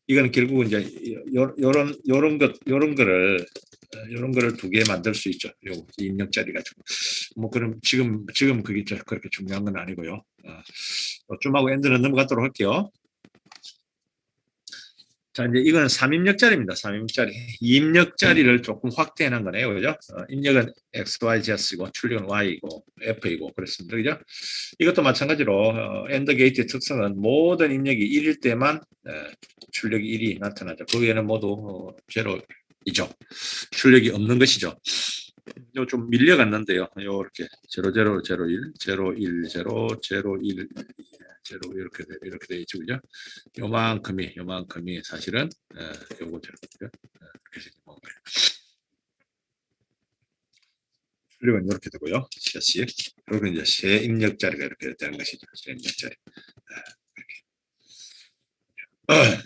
이거는 결국은 이제 요런 거를 두 개 만들 수 있죠. 요 입력자리 가지고. 뭐 그럼 지금 그게 그렇게 중요한 건 아니고요. 줌하고 엔드는 넘어가도록 할게요. 자, 이제 이거는 3입력자리입니다. 3입력자리. 2입력자리를 조금 확대해 놓은 거네요. 그죠? 입력은 X, Y, Z고, 출력은 Y이고, F이고, 그렇습니다. 그죠? 이것도 마찬가지로, 엔드 게이트의 특성은 모든 입력이 1일 때만 출력이 1이 나타나죠. 그 외에는 모두 제로이죠. 출력이 없는 것이죠. 요 좀 밀려갔는데요. 요렇게 00, 01, 01, 0, 01, 0 이렇게 돼 있죠, 그죠? 요만큼이 사실은 요거죠. 이렇게 생긴 거예요. 출력은 이렇게 되고요. 셋씩. 그리고 이제 세 입력자리가 이렇게 되는 것이죠. 세 입력자리. 이렇게.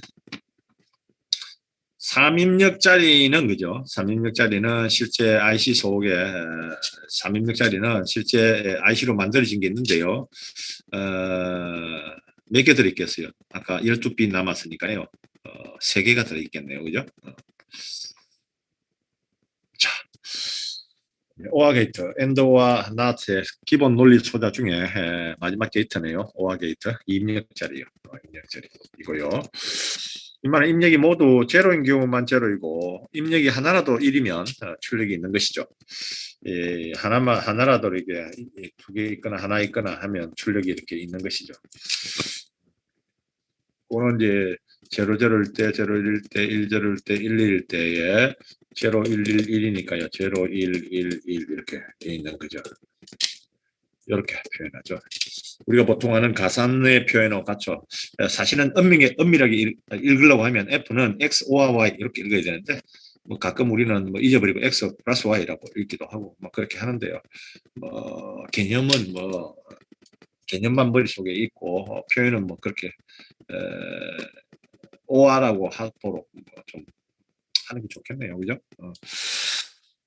3입력짜리는 그죠? 3입력짜리는 실제 IC 속에 3입력짜리는 실제 IC로 만들어진 게 있는데요. 몇 개 들어있겠어요? 아까 12빈 남았으니까요. 3개가 들어있겠네요. 그죠? 자, 오아 게이트, 엔드와 나트의 기본 논리 소자 중에 마지막 게이트네요. 오아 게이트, 2입력짜리요. 2입력짜리 이고요. 이 말은 입력이 모두 제로인 경우만 제로이고 입력이 하나라도 1이면 출력이 있는 것이죠. 하나라도 이게 두 개 있거나 하나 있거나 하면 출력이 이렇게 있는 것이죠. 그거는 이제 00일 때, 01일 때, 10일 때, 11일 때에 0111이니까요. 0111 이렇게 돼 있는 거죠. 이렇게 표현하죠. 우리가 보통 하는 가산의 표현하고 같죠. 사실은 엄밀하게 읽으려고 하면 F는 X, O와 Y 이렇게 읽어야 되는데 뭐 가끔 우리는 뭐 잊어버리고 X 플러스 Y라고 읽기도 하고 뭐 그렇게 하는데요. 개념은 뭐 개념만 머릿속에 있고 표현은 뭐 그렇게 OR라고 하도록 좀 하는 게 좋겠네요. 그죠?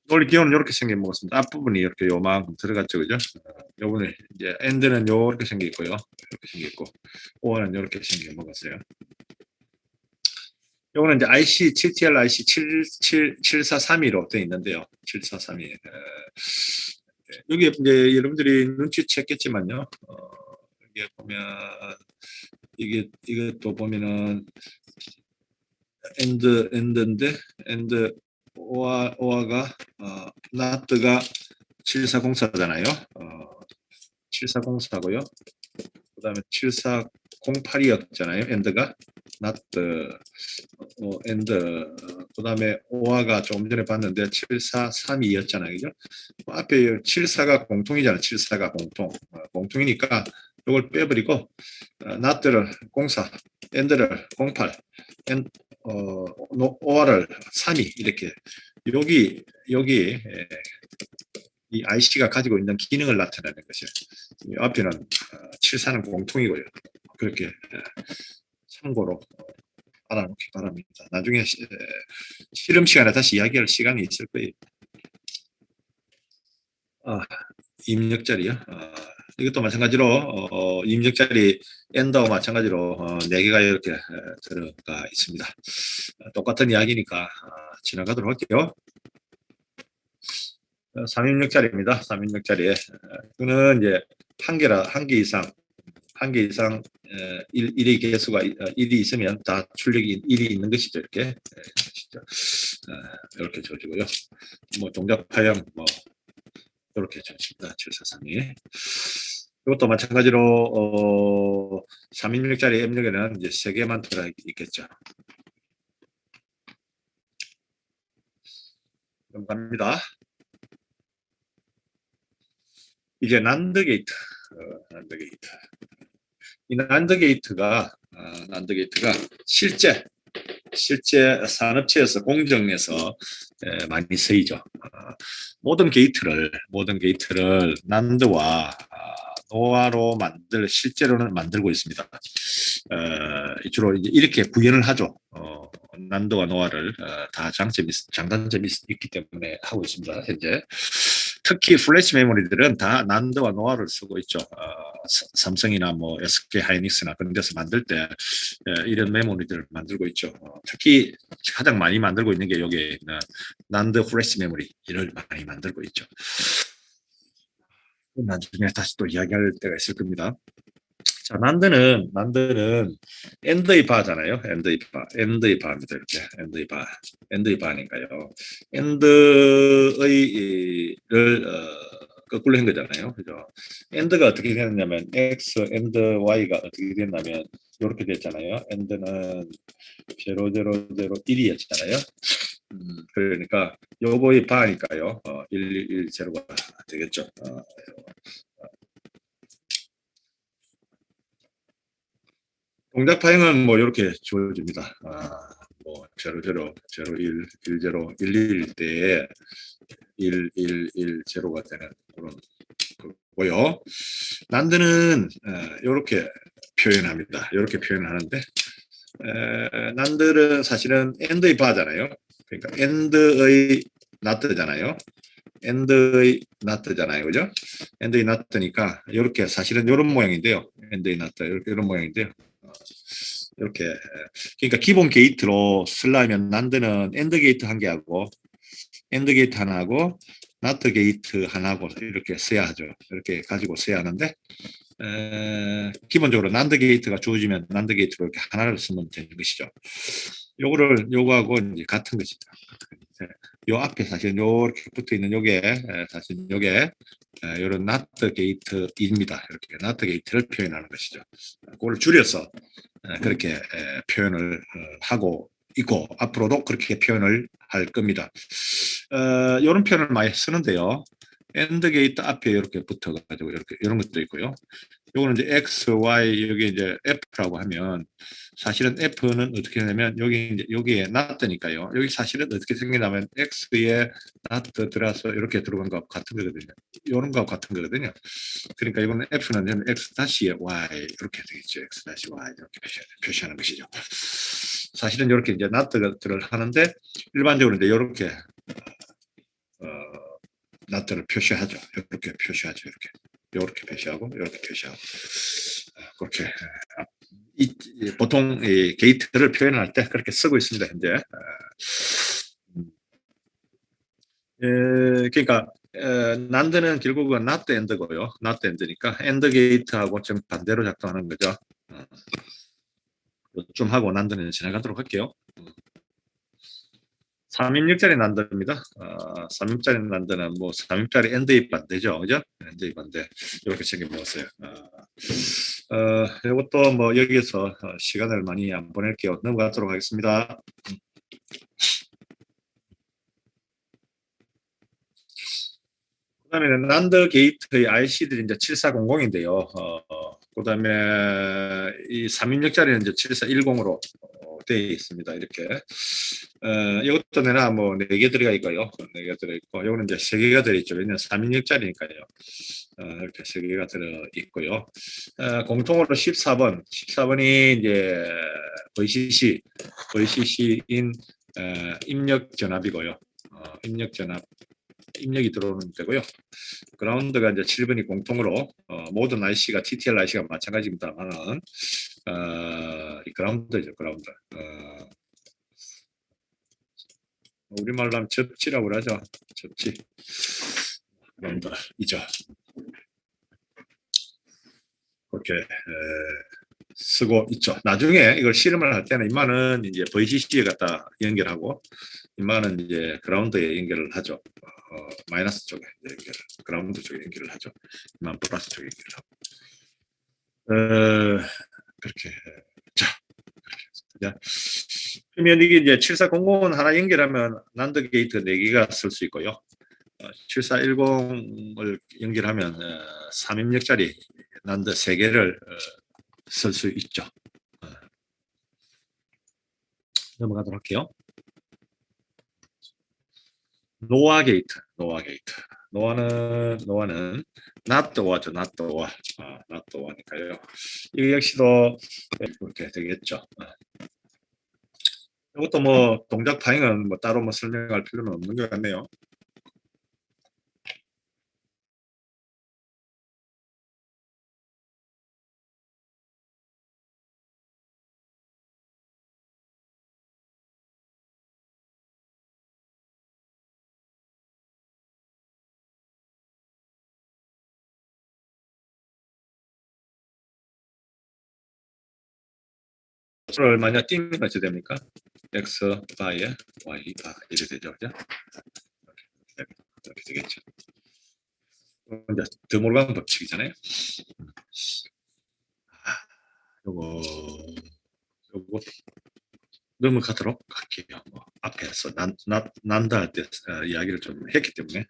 원래 기호는 이렇게 생긴 먹었습니다. 앞부분이 이렇게 요만큼 들어갔죠. 그죠? 요번에 이제 엔드는 요렇게 생겼고요. 이렇게 생겼고, 오어는 이렇게 생겨 먹었어요. 요거는 이제 IC, 7TL IC 7432로 되어 있는데요. 7432. 여기 이제 여러분들이 눈치챘겠지만요. 여기 보면, 이것도 보면은, 엔드인데, 오아가 나트가 7404잖아요. 7404고요. 그 다음에 7408이었잖아요. 엔드가 나트 엔드 그 다음에 오아가 조금 전에 봤는데 7432였잖아요. 그죠? 앞에 74가 공통이잖아요. 74가 공통이니까 이걸 빼버리고 나트를 04 엔드를 08 오아를 32 이렇게 여기 이 IC가 가지고 있는 기능을 나타내는 것이요. 앞에는 74는 공통이고요. 그렇게 참고로 알아놓기 바랍니다. 나중에 실험 시간에 다시 이야기할 시간이 있을 거예요. 입력자리요. 이것도 마찬가지로 입력자리 엔더와 마찬가지로 4개가 이렇게 들어가 있습니다. 똑같은 이야기니까 지나가도록 할게요. 3입력자리입니다. 3입력자리에 이거는 이제 한 개 이상 1의 개수가 1이 있으면 다 출력이 1이 있는 것이죠. 이렇게 이렇게 줘주고요. 뭐 동작 파형 뭐 이렇게 줍니다. 7432. 이것도 마찬가지로 3입력짜리 입력에는 이제 3개만 들어 있겠죠. 넘어갑니다. 이제 난드 게이트. 이 난드 게이트가 실제 산업체에서 공정에서 많이 쓰이죠. 모든 게이트를 난드와 노아로 실제로는 만들고 있습니다. 주로 이제 이렇게 구현을 하죠. 난드와 노아를 다 장단점이 있기 때문에 하고 있습니다. 현재 특히 플래시 메모리들은 다 난드와 노아를 쓰고 있죠. 삼성이나 뭐 SK 하이닉스나 그런 데서 만들 때 이런 메모리들을 만들고 있죠. 특히 가장 많이 만들고 있는 게 여기 난드 플래시 메모리를 많이 만들고 있죠. 나중에 다시 또 이야기할 때가 있을 겁니다. 자, 난드는 엔드의 바잖아요. 엔드의 바입니다. 이렇게 엔드의 바니까요. 엔드의를 거꾸로 한 거잖아요. 그죠? 엔드가 어떻게 되느냐면 x 엔드 y가 어떻게 됐냐면 이렇게 됐잖아요. 엔드는 0, 0, 0, 1이었잖아요. 그러니까 요거의 바니까요. 1, 1, 1, 0가 되겠죠. 동작 파행은 뭐 이렇게 주어집니다. 뭐 0, 0, 0, 1, 1, 0, 1, 1일 때에 1, 1, 1, 0가 되는 그런 거고요. 난드는 이렇게 표현합니다. 이렇게 표현하는데 난들은 사실은 엔드의 바잖아요. 그러니까 엔드의 나트잖아요. 엔드의 나트잖아요. 그죠? 엔드의 나트니까 이렇게 사실은 이런 모양인데요. 엔드의 나트 이렇게 이런 모양인데요. 이렇게 그러니까 기본 게이트로 쓰려면 난드는 엔드 게이트 한 개하고 엔드 게이트 하나하고 나트 게이트 하나하고 이렇게 써야 하죠. 이렇게 가지고 써야 하는데 기본적으로 난드 게이트가 주어지면 난드 게이트로 이렇게 하나를 쓰면 되는 것이죠. 요거하고 이제 같은 것이죠. 요 앞에 사실 이렇게 붙어 있는 요게 사실 요게 이런 나트 게이트입니다. 이렇게 나트 게이트를 표현하는 것이죠. 그걸 줄여서 그렇게 표현을 하고 있고 앞으로도 그렇게 표현을 할 겁니다. 이런 표현을 많이 쓰는데요. 엔드 게이트 앞에 이렇게 붙어가지고 이렇게 이런 것도 있고요. 요거는 이제 X, Y 여기 이제 F라고 하면 사실은 F는 어떻게 되냐면 여기 이제 여기에 나트니까요. 여기 사실은 어떻게 생기냐면 X에 나트 들어서 이렇게 들어간 것 같은 거거든요. 이런 거 같은 거거든요. 그러니까 이거는 F는 X 다시에 Y 이렇게 되겠죠. X 다시 Y 이렇게 표시하는 것이죠. 사실은 이렇게 이제 나트를 하는데 일반적으로 이제 이렇게 나트를 표시하죠. 이렇게 표시하죠. 이렇게 표시하고 이렇게 표시하고 그렇게 보통 이 게이트를 표현할 때 그렇게 쓰고 있습니다. 현재. 그러니까 난드는 결국은 not end고요. not end니까 end gate하고 좀 반대로 작동하는 거죠. 좀 하고 난드는 지나가도록 할게요. 3입력짜리 난드입니다. 3입짜리 난드는 뭐 3입짜리 엔드의 반대죠. 그죠? 엔드의 반대. 이렇게 챙겨먹었어요. 이것도 뭐 여기에서 시간을 많이 안 보낼게요. 넘어가도록 하겠습니다. 그 다음에 난드 게이트의 IC들이 이제 7400인데요. 그 다음에 이 3입력짜리는 이제 7410으로 되어 있습니다. 이렇게. 이것도 내나 뭐 4개 들어가 있고요. 4개 들어있고, 이거는 이제 3개가 들어있죠. 왜냐면 3입력짜리니까요. 이렇게 3개가 들어있고요. 공통으로 14번이 이제 VCC인 입력 전압이고요. 입력 전압. 입력이 들어오는 되고요. 그라운드가 이제 7번이 공통으로 모든 IC가 TTL IC가 마찬가지입니다만은 이 그라운드죠. 그라운드. 우리말로 하면 접지라고 그러죠. 접지. 그라운드이죠. 그렇게 쓰고 있죠. 나중에 이걸 실험을 할 때는 이만은 이제 VCC에 갖다 연결하고 이만은 이제 그라운드에 연결을 하죠. 마이너스 쪽에 그라운드 쪽에 연결을 하죠. 이만 플러스 쪽에 연결을 하고. 그렇게 자 그러면 이게 이제 7400은 하나 연결하면 난드 게이트 4개가 쓸 수 있고요. 7410을 연결하면 3입력짜리 난드 3개를 쓸 수 있죠. 넘어가도록 할게요. 노아 게이트. 노아는 not 오아죠. not 오아니까요. 이거 역시도 이렇게 되겠죠. 이것도 뭐 동작 파행은 뭐 따로 뭐 설명할 필요는 없는 것 같네요. 를 만약 띄면 어떻게 됩니까? x 바에 y 바 이렇게 되죠, 그죠? 이렇게 되겠죠. 이제 드모르간 법칙이잖아요. 요거 요거 넘어가도록 할게요. 뭐 앞에서 난다 할 때 이야기를 좀 했기 때문에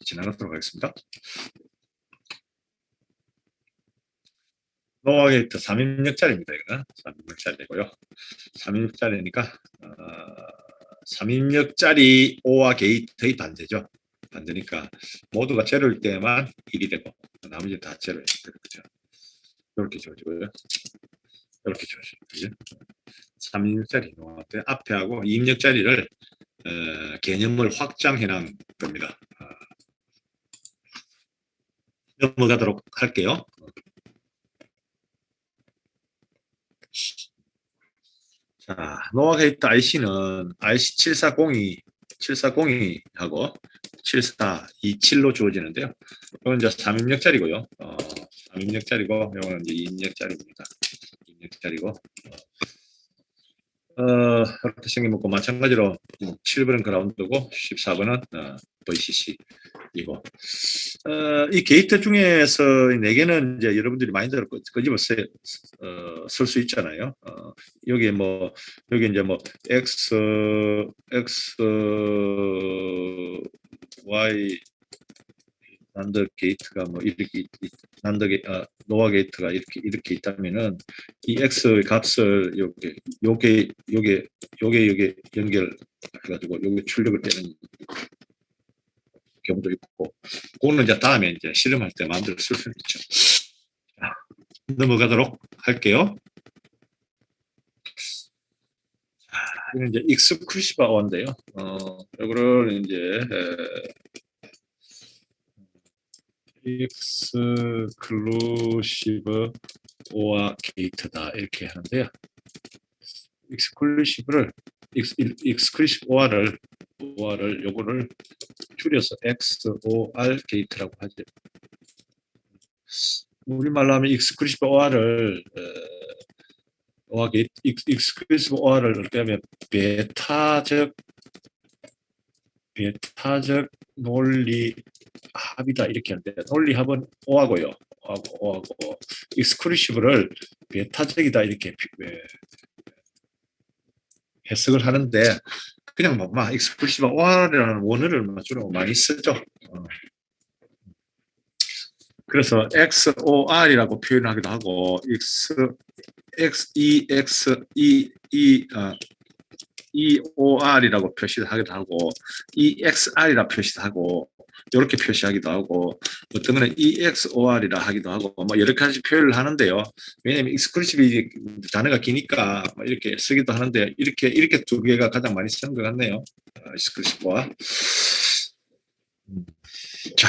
지나가도록 하겠습니다. 노아 게이트 3입력짜리입니다. 이거는 3입력짜리고요. 3입력짜리니까 3입력짜리 오와 게이트의 반대죠. 반대니까 모두가 제로일 때만 1이 되고 나머지 다 제로예요. 그렇죠. 이렇게 지워지고요. 이렇게 지워지죠. 3입력짜리 앞에 하고 2입력짜리를 개념을 확장해 놓은 겁니다. 넘어가도록 할게요. 자, 노아 게이트 IC는 IC740하고 7427로 주어지는데요. 이건 이제 3입력짜리고요. 3입력짜리고 이거는 이제 2입력짜리입니다. 2입력짜리고 이렇게 생긴 것과 마찬가지로 7번은 그라운드고 14번은 VCC 이고 이 게이트 중에서 4개는 이제 여러분들이 마인드로 끄집어서 쓸 수 있잖아요. 여기 뭐 여기 이제 뭐 X Y 난더 게이트가 뭐 이렇게 노아 게이트가 이렇게 있다면은 이 X의 값을 요게 연결해가지고 요게 출력을 빼는 경우도 있고, 그거는 이제 다음에 이제 실험할 때 마음대로 쓸 수 있죠. 자, 넘어가도록 할게요. 자, 이건 이제 익스클루시브 어인데요. 이거를 이제 익스클루시브 오아 게이트다 이렇게 하는데요. 익스클루시브 오아를 요거를 줄여서 XOR 게이트라고 하죠. 우리말로 하면 익스클루시브 OR을 익스클루시브 OR을 어떻게 하면 베타적 논리 합이다 이렇게 하는데, 논리 합은 O하고요. O하고 익스클루시브를 베타적이다 이렇게 해석을 하는데, 그냥 막 익스클루시브 OR이라는 원어를 주로 많이 쓰죠. 그래서 XOR이라고 표현하기도 하고 EOR이라고 표시하기도 하고 EXR이라 표시도 하고 이렇게 표시하기도 하고 어떤 거는 EXOR이라 하기도 하고 뭐 여러 가지 표현을 하는데요. 왜냐하면 익스클루시브 단어가 기니까 이렇게 쓰기도 하는데 이렇게 두 개가 가장 많이 쓰는 것 같네요. 익스클루시브와 자.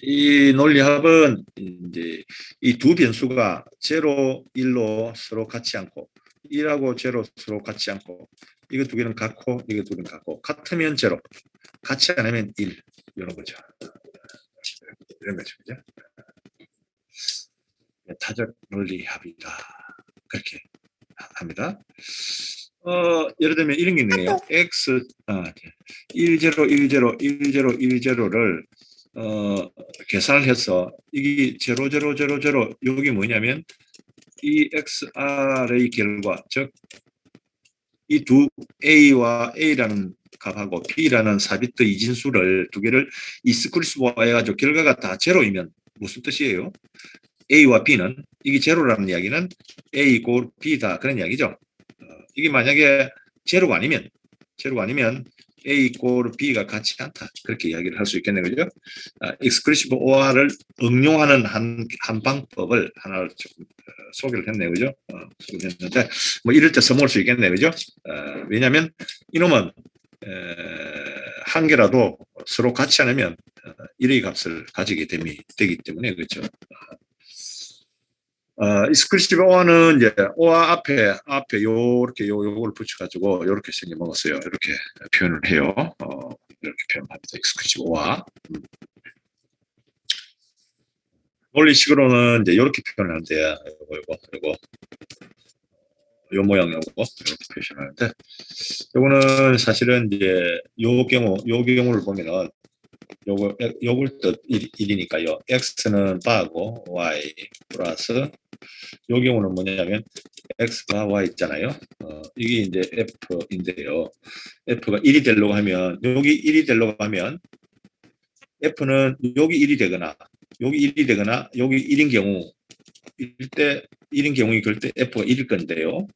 이 논리합은 이제 이 두 변수가 0, 1로 서로 같지 않고 1하고 0 서로 같지 않고 이거 두 개는 같고 이거 두 개는 같고 같으면 0, 같지 않으면 1 이런 거죠. 이런 거죠. 그죠? 타적 논리합이다. 그렇게 합니다. 예를 들면 이런 게 있네요. x 1, 0, 1, 0, 1, 0, 1, 0를 계산을 해서 이게 0, 0, 0, 0 여기 뭐냐면 이 XR의 결과, 즉 이 두 A와 A라는 값하고 B라는 삽입도 이진수를 두 개를 익스클루시브 해가지고 결과가 다 제로이면 무슨 뜻이에요? A와 B는 이게 제로라는 이야기는 A 고 B다 그런 이야기죠. 이게 만약에 제로가 아니면 A 이꼴 B가 같지 않다. 그렇게 이야기를 할 수 있겠네요. 그죠? 익스클루시브 OR을 응용하는 한 방법을 하나를 조금 소개를 했네요. 그죠? 소개를 했는데, 뭐 이럴 때 써먹을 수 있겠네요. 그죠? 왜냐하면 이놈은 한 개라도 서로 같지 않으면 1의 값을 가지게 되기 때문에, 그렇죠? 익스클루시브 OR는 이제 OR 앞에 요렇게 요걸 붙여가지고 요렇게 생겨 먹었어요. 이렇게 표현을 해요. 이렇게 표현합니다. 익스클루시브 OR. 논리식으로는 이제 요렇게 표현을 하는데요. 요거. 요 모양 요거 이렇게 표시하는데 요거는 사실은 이제 요 경우를 보면은 요걸 또 1이니까요. x는 바고 y 플러스 요 경우는 뭐냐면 x가 y 있잖아요. 이게 이제 f인데요. f가 1이 되려고 하면 여기 1이 되려고 하면 f는 여기 1이 되거나 여기 1이 되거나 여기 1인 경우 일때 1인 경우에 그럴 때 f가 1일 건데요.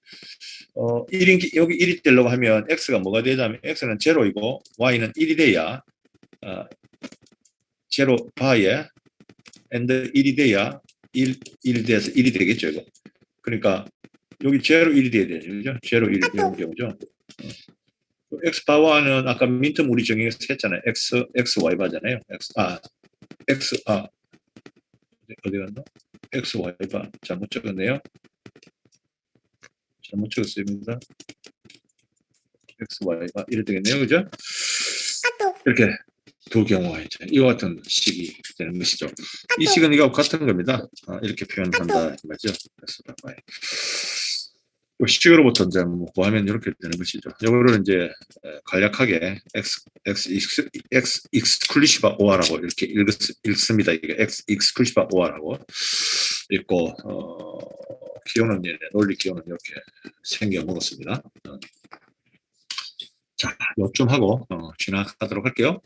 1인 여기 1이 되려고 하면 x가 뭐가 되냐면 x는 제로이고 y는 1이 돼야 제로 바에 and 1이 돼야 1 돼서 1이 되겠죠, 이거. 그러니까 여기 제로 1이 돼야 되죠. 그죠? 제로 1 이런 경우죠. x 바와는 아까 민트 우리 정의에서 했잖아요. x y 바잖아요. 어디 갔나? x y 바 잘못 적었네요. 잘못 적었습니다. x y 바 이래 되겠네요. 그죠? 이렇게 두 경우가 있죠. 이와 같은 식이 되는 것이죠. 이 식은 이거 같은 겁니다. 이렇게 표현한다 이 말이죠. 그래서 식으로부터 이제 뭐 구하면 이렇게 되는 것이죠. 이거를 이제 간략하게 x exclusive or라고 이렇게 읽습니다. 이게 x exclusive or라고 읽고 기호는 논리 기호는 이렇게 생겨 먹었습니다. 자, 요쯤 하고 지나가도록 할게요.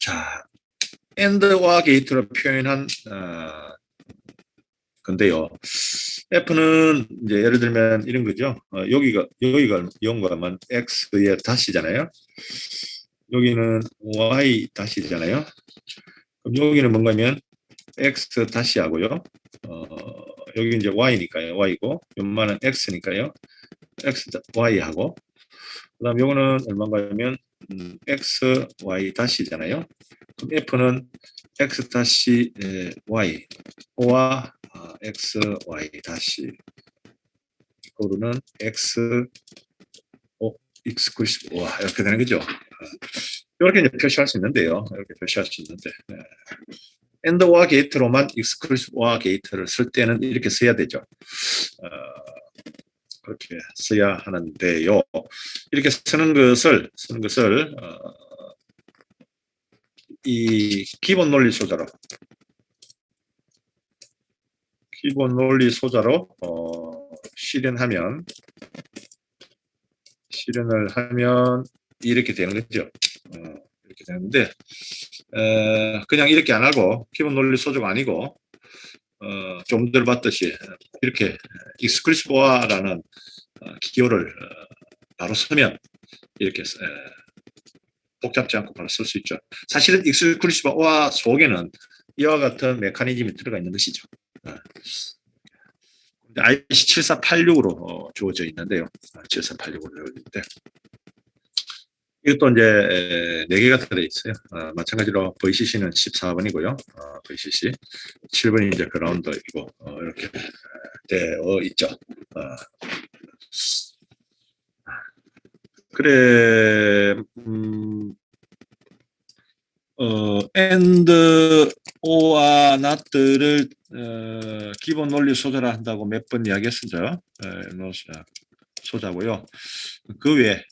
자, AND와 게이트로 표현한 건데요. F는 이제 예를 들면 이런 거죠. 여기가 0과만 X의 다시잖아요. 여기는 Y 다시잖아요. 그럼 여기는 뭔가면 X 다시하고요. 여기 이제 Y니까요. Y고, 연마는 X니까요. X, Y하고, 그 다음 요거는 얼마인가면 X, Y 다시잖아요. 그럼 F는 X 다시 Y, 와 X, Y 다시 이거는 X, X90, 와 이렇게 되는 거죠. 이렇게 이제 표시할 수 있는데요. 이렇게 표시할 수 있는데 AND와 게이트로만 exclusive와 게이트를 쓸 때는 이렇게 써야 되죠. 그렇게 써야 하는데요. 이렇게 쓰는 것을 이 기본 논리 소자로 실현을 하면 이렇게 되는 거죠. 이렇게 되는데 그냥 이렇게 안 하고 기본 논리 소자가 아니고 좀 전에 봤듯이 이렇게 익스클루시브화라는 기호를 바로 쓰면 이렇게 복잡지 않고 바로 쓸 수 있죠. 사실은 익스클루시브화 속에는 이와 같은 메커니즘이 들어가 있는 것이죠. IC7486으로 주어져 있는데요. 7486으로 주어져 있는데 이것도 이제 4개가 들어있어요. 마찬가지로 VCC는 14번이고요. VCC 7번이 이제 그라운드이고 이렇게 되어 있죠. 그래 and or와 not를 기본 논리 소자라 한다고 몇 번 이야기했었죠. 소자고요. 그 외에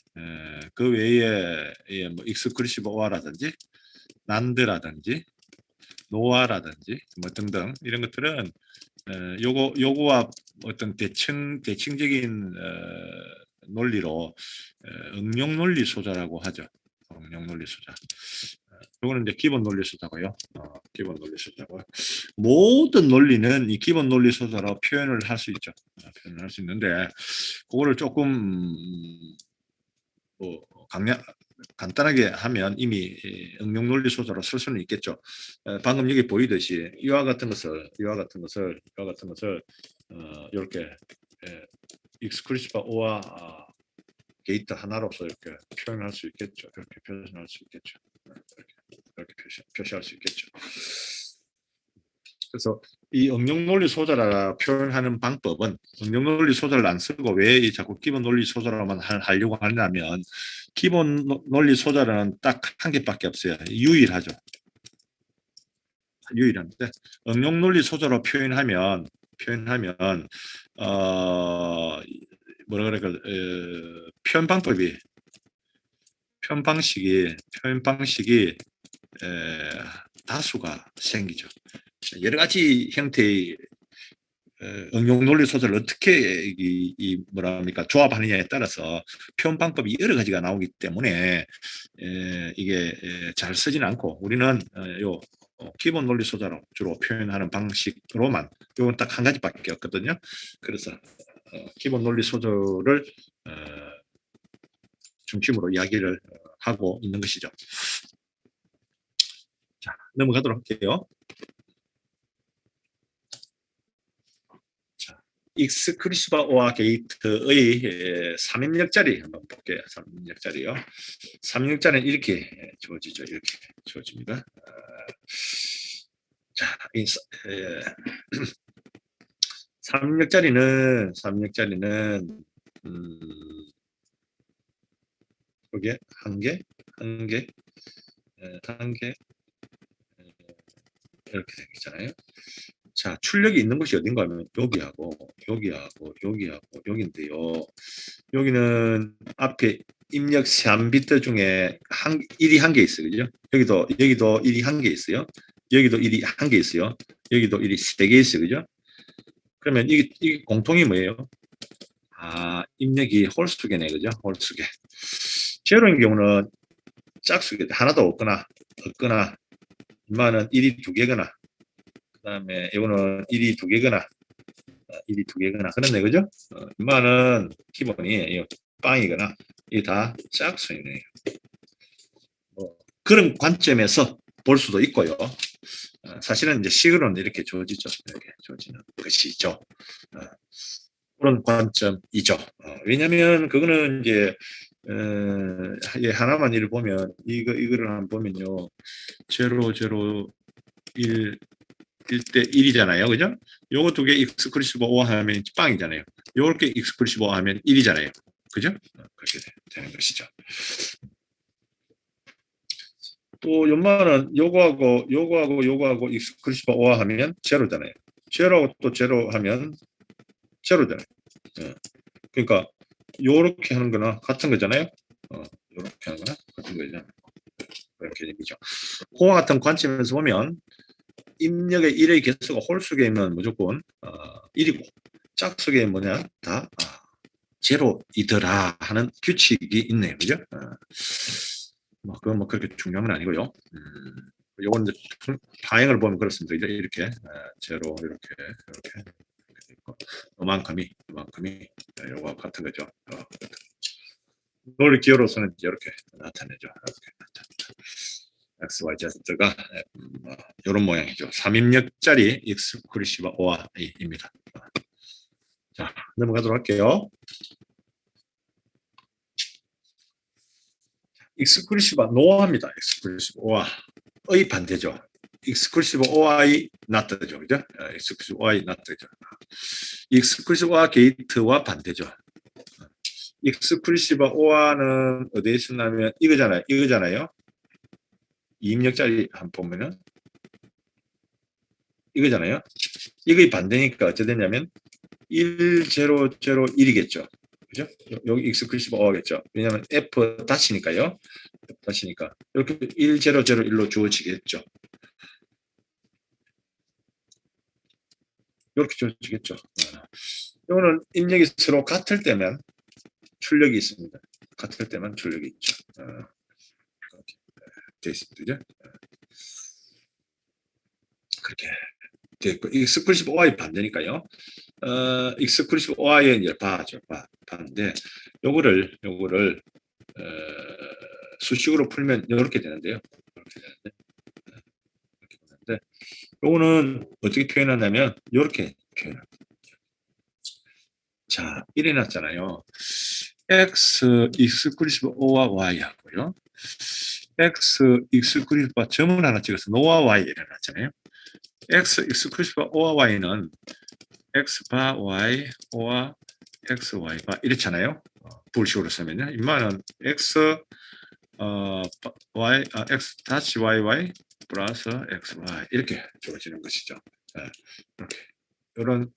뭐 익스클루시브 or라든지 난드라든지 노아라든지 뭐 등등 이런 것들은 요거와 어떤 대칭적인 논리로 응용 논리 소자라고 하죠. 응용 논리 소자. 요거는 이제 기본 논리 소자고요. 기본 논리 소자고요. 모든 논리는 이 기본 논리 소자로 표현을 할 수 있죠. 표현을 할 수 있는데 그거를 조금 뭐 간단하게 하면 이미 응용 논리 소자로 쓸 수는 있겠죠. 방금 여기 보이듯이 이와 같은 것을 이렇게 익스클루시브 오와 게이트 하나로서 이렇게 표현할 수 있겠죠. 이렇게 표현할 수 있겠죠. 이렇게 표시할 수 있겠죠. 그래서 이 응용 논리 소자라 표현하는 방법은 응용 논리 소자를 안 쓰고 왜 자꾸 기본 논리 소자로만 하려고 하냐면 기본 논리 소자는 딱 한 개밖에 없어요. 유일하죠. 유일한데 응용 논리 소자로 표현하면 표현하면 뭐라 그럴까 표현 방식이 다수가 생기죠. 여러 가지 형태의 응용 논리 소설을 어떻게 뭐라 합니까 조합하느냐에 따라서 표현 방법이 여러 가지가 나오기 때문에 이게 잘 쓰지는 않고 우리는 요 기본 논리 소설로 주로 표현하는 방식으로만 요건 딱 한 가지밖에 없거든요. 그래서 기본 논리 소설을 중심으로 이야기를 하고 있는 것이죠. 자, 넘어가도록 할게요. 자, 익스크루시버와 게이트의 3입력짜리 한번 볼게요. 3입력짜리요. 3입력짜리는 이렇게 주어지죠. 이렇게 주어집니다. 자, 3입력짜리는 여기에 한 개, 이렇게 생기잖아요. 자, 출력이 있는 곳이 어딘가 하면 여기하고 여기인데요. 여기는 앞에 입력 3비트 중에 1이 한 개 있어요. 그죠? 여기도 1이 한 개 있어요. 여기도 1이 한 개 있어요. 여기도 1이 3개 있어요. 그죠? 그러면 이게 공통이 뭐예요? 입력이 홀수계네. 그죠? 홀수계. 제로인 경우는 짝수계 하나도 없거나 인마는 1이 2개거나 그 다음에 이거는 1이 2개거나 그런 데 그죠? 인마는 기본이 빵이거나 이게 다 짝수이네요. 그런 관점에서 볼 수도 있고요. 사실은 이제 식으로는 이렇게 주어지죠. 이렇게 주어지는 것이죠. 그런 관점이죠. 왜냐하면 그거는 이제 하나만 일을 보면 이거를 한번 보면요. 0, 0, 1, 1대 1이잖아요. 그죠? 요거 두 개 익스크루시브 5 하면 빵이잖아요. 요렇게 익스크루시브 5 하면 1이잖아요. 그죠? 그렇게 되는 것이죠. 또 연마는 요거하고 익스크루시브 5 하면 제로잖아요. 제로하고 또 제로 하면 제로잖아요. 그러니까 요렇게 하는 거나 같은 거잖아요. 요렇게 하는 거나 같은 거잖아요. 그렇게 얘기죠. 그와 같은 관점에서 보면 입력의 1의 개수가 홀수계면 무조건 1이고 짝수계 뭐냐 다 제로이더라 하는 규칙이 있네요. 그죠? 그건 뭐 그렇게 중요한 건 아니고요. 요건 이제 파행을 보면 그렇습니다. 이제 이렇게 제로 이렇게 있고 요만큼이 요거 같은 거죠. 논리 기호로서는 이렇게 나타내죠. 이렇게 나타내죠. XY, Z가 이런 모양이죠. 3입력짜리 익스크루시브 OR입니다. 자, 넘어가도록 할게요. 익스크루시브 노아입니다. 익스크루시브 OR의 반대죠. 익스크루시브 OI not죠. 그죠? 익스크루시브 OI not죠. 익스크루시브 OR 게이트와 반대죠. 익스크루시브 OR는 어디에 쓰냐면 이거잖아요. 2입력짜리 한번 보면은 이거잖아요. 이거의 반대니까 어찌 되냐면 1, 0, 0, 1이겠죠. 그죠? 여기 익스크루시브 O겠죠. 왜냐하면 F 다시니까요. 다시니까 이렇게 1, 0, 0, 1로 주어지겠죠. 이렇게 주어지겠죠. 이거는 입력이 서로 같을 때만 출력이 있습니다. 같을 때만 출력이 있죠. 이렇게 되어 있습니다. 그죠? 그렇게 되어 있고 익스크루시브 OI 반대니까요. 익스크루시브 OI의 이제 반대. 요거를 수식으로 풀면 이렇게 되는데요. 이렇게 되는데 요거는 어떻게 표현하냐면 이렇게 표현합니다. 자, 이래 놨잖아요. X 익스크루시브 O와 Y 하고요. X 익스크루시브와 점을 하나 찍어서 노와 Y 이래 놨잖아요. X 익스크루시브 O와 Y는 X 바 Y O와 X Y 바 이렇잖아요. 불식으로 쓰면요. 이만은 X Y X 다시 YY 플러스 XY 이렇게 주어지는 것이죠. 이렇게 이런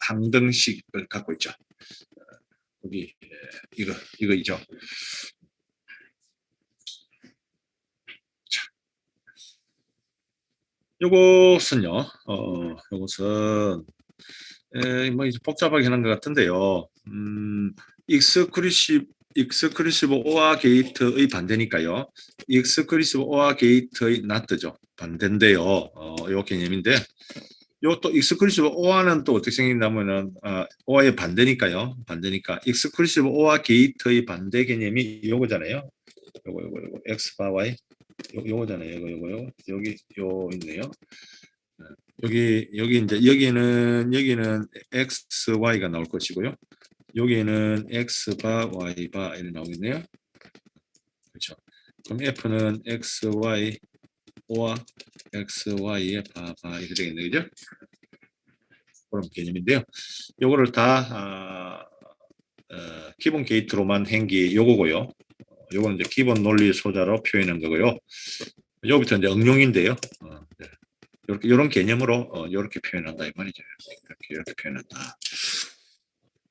항등식을 갖고 있죠. 여기 이거이죠. 요것은요. 요것은 뭐 이제 복잡하게 하는 것 같은데요. 익스크루시브 오아 게이트의 반대니까요. 익스크루시브 오아 게이트의 not죠. 반대인데요. 요 개념인데 요 또 익스크루시브 오아는 또 어떻게 생긴다면은 오아의 반대니까요. 반대니까 익스크루시브 오아 게이트의 반대 개념이 요거잖아요. 요거 x 바 y 요거잖아요. 요거 여기 요 있네요. 여기 이제 여기는 x, y가 나올 것이고요. 여기는 x 바 y 바 이렇게 나오겠네요. 그렇죠. 그럼 f는 x, y, 오와 x, y의 바 이렇게 되겠네요. 그죠? 그런 개념인데요. 요거를 다 기본 게이트로만 한게 요거고요. 요거는 이제 기본 논리 소자로 표현한 거고요. 여기부터 이제 응용인데요. 네. 이런 개념으로 이렇게 표현한다 이 말이죠. 이렇게 표현한다.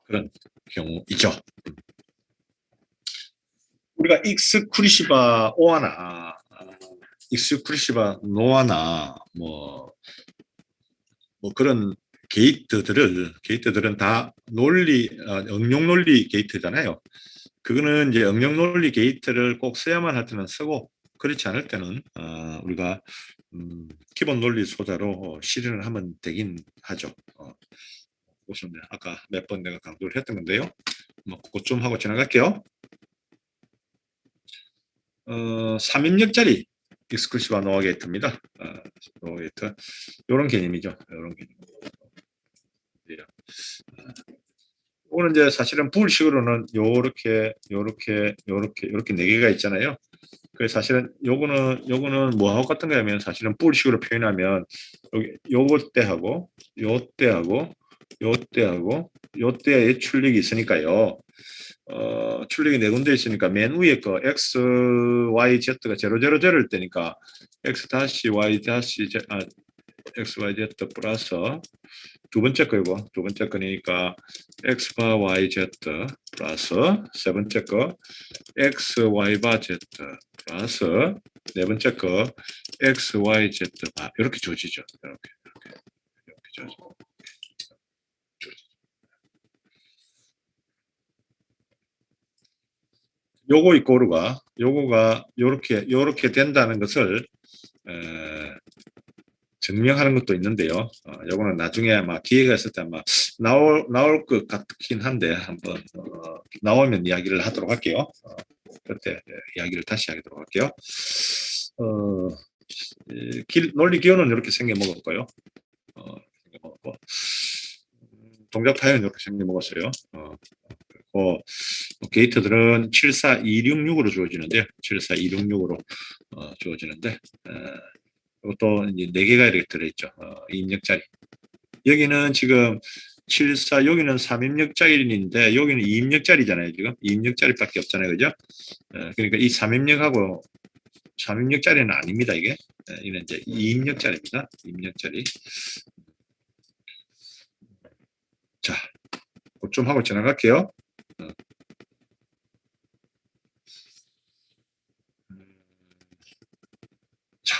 그런 경우이죠. 우리가 익스크루시바 오아나 익스크루시바 노아나 뭐 그런 게이트들은 다 논리 응용 논리 게이트잖아요. 그거는 이제 응용 논리 게이트를 꼭 써야만 할 때는 쓰고 그렇지 않을 때는 우리가 기본 논리 소자로 실현을 하면 되긴 하죠. 그것은 아까 몇 번 내가 강조를 했던 건데요. 뭐 그것 좀 하고 지나갈게요. 3입력짜리 익스크루시브 노아 게이트입니다. 노아 게이트 이런 개념이죠. 이런 개념. 오늘 이제 사실은 불식으로는 요렇게 네 개가 있잖아요. 그래서 사실은 요거는 뭐하고 같은 거냐면 사실은 불식으로 표현하면 여기 요거 때하고 요 때하고 요 때하고 요 때에 출력이 있으니까요. 출력이 네 군데 있으니까 맨 위에 거 x, y, z가 000일 때니까 x 다시 y 다시 x, y, z 플러스 두 번째 거이고 두 번째 거니까 x 바 y z 플러스 세 번째 거 x y 바 z 플러스 네 번째 거 x y z 바 이렇게 주어지죠. 이렇게 주어지죠. 요거 이꼬르가 요거가 요렇게 된다는 것을 증명하는 것도 있는데요. 요거는 나중에 아마 기회가 있을 때 아마 나올 것 같긴 한데 한번 나오면 이야기를 하도록 할게요. 그때 이야기를 다시 하도록 할게요. 논리 기호는 이렇게 생겨 먹었고요. 동작 파일은 이렇게 생겨 먹었어요. 그리고 게이트들은 74266으로 주어지는데요. 74266으로 주어지는데 이것도 이제 4개가 이렇게 들어있죠. 2입력짜리. 여기는 지금 74, 여기는 3입력짜리인데 여기는 2입력짜리잖아요. 지금 2입력짜리밖에 없잖아요. 그죠? 그러니까 이 3입력하고 3입력짜리는 아닙니다. 이게. 이는 이제 2입력짜리입니다. 2입력짜리. 자, 좀 하고 지나갈게요. 자,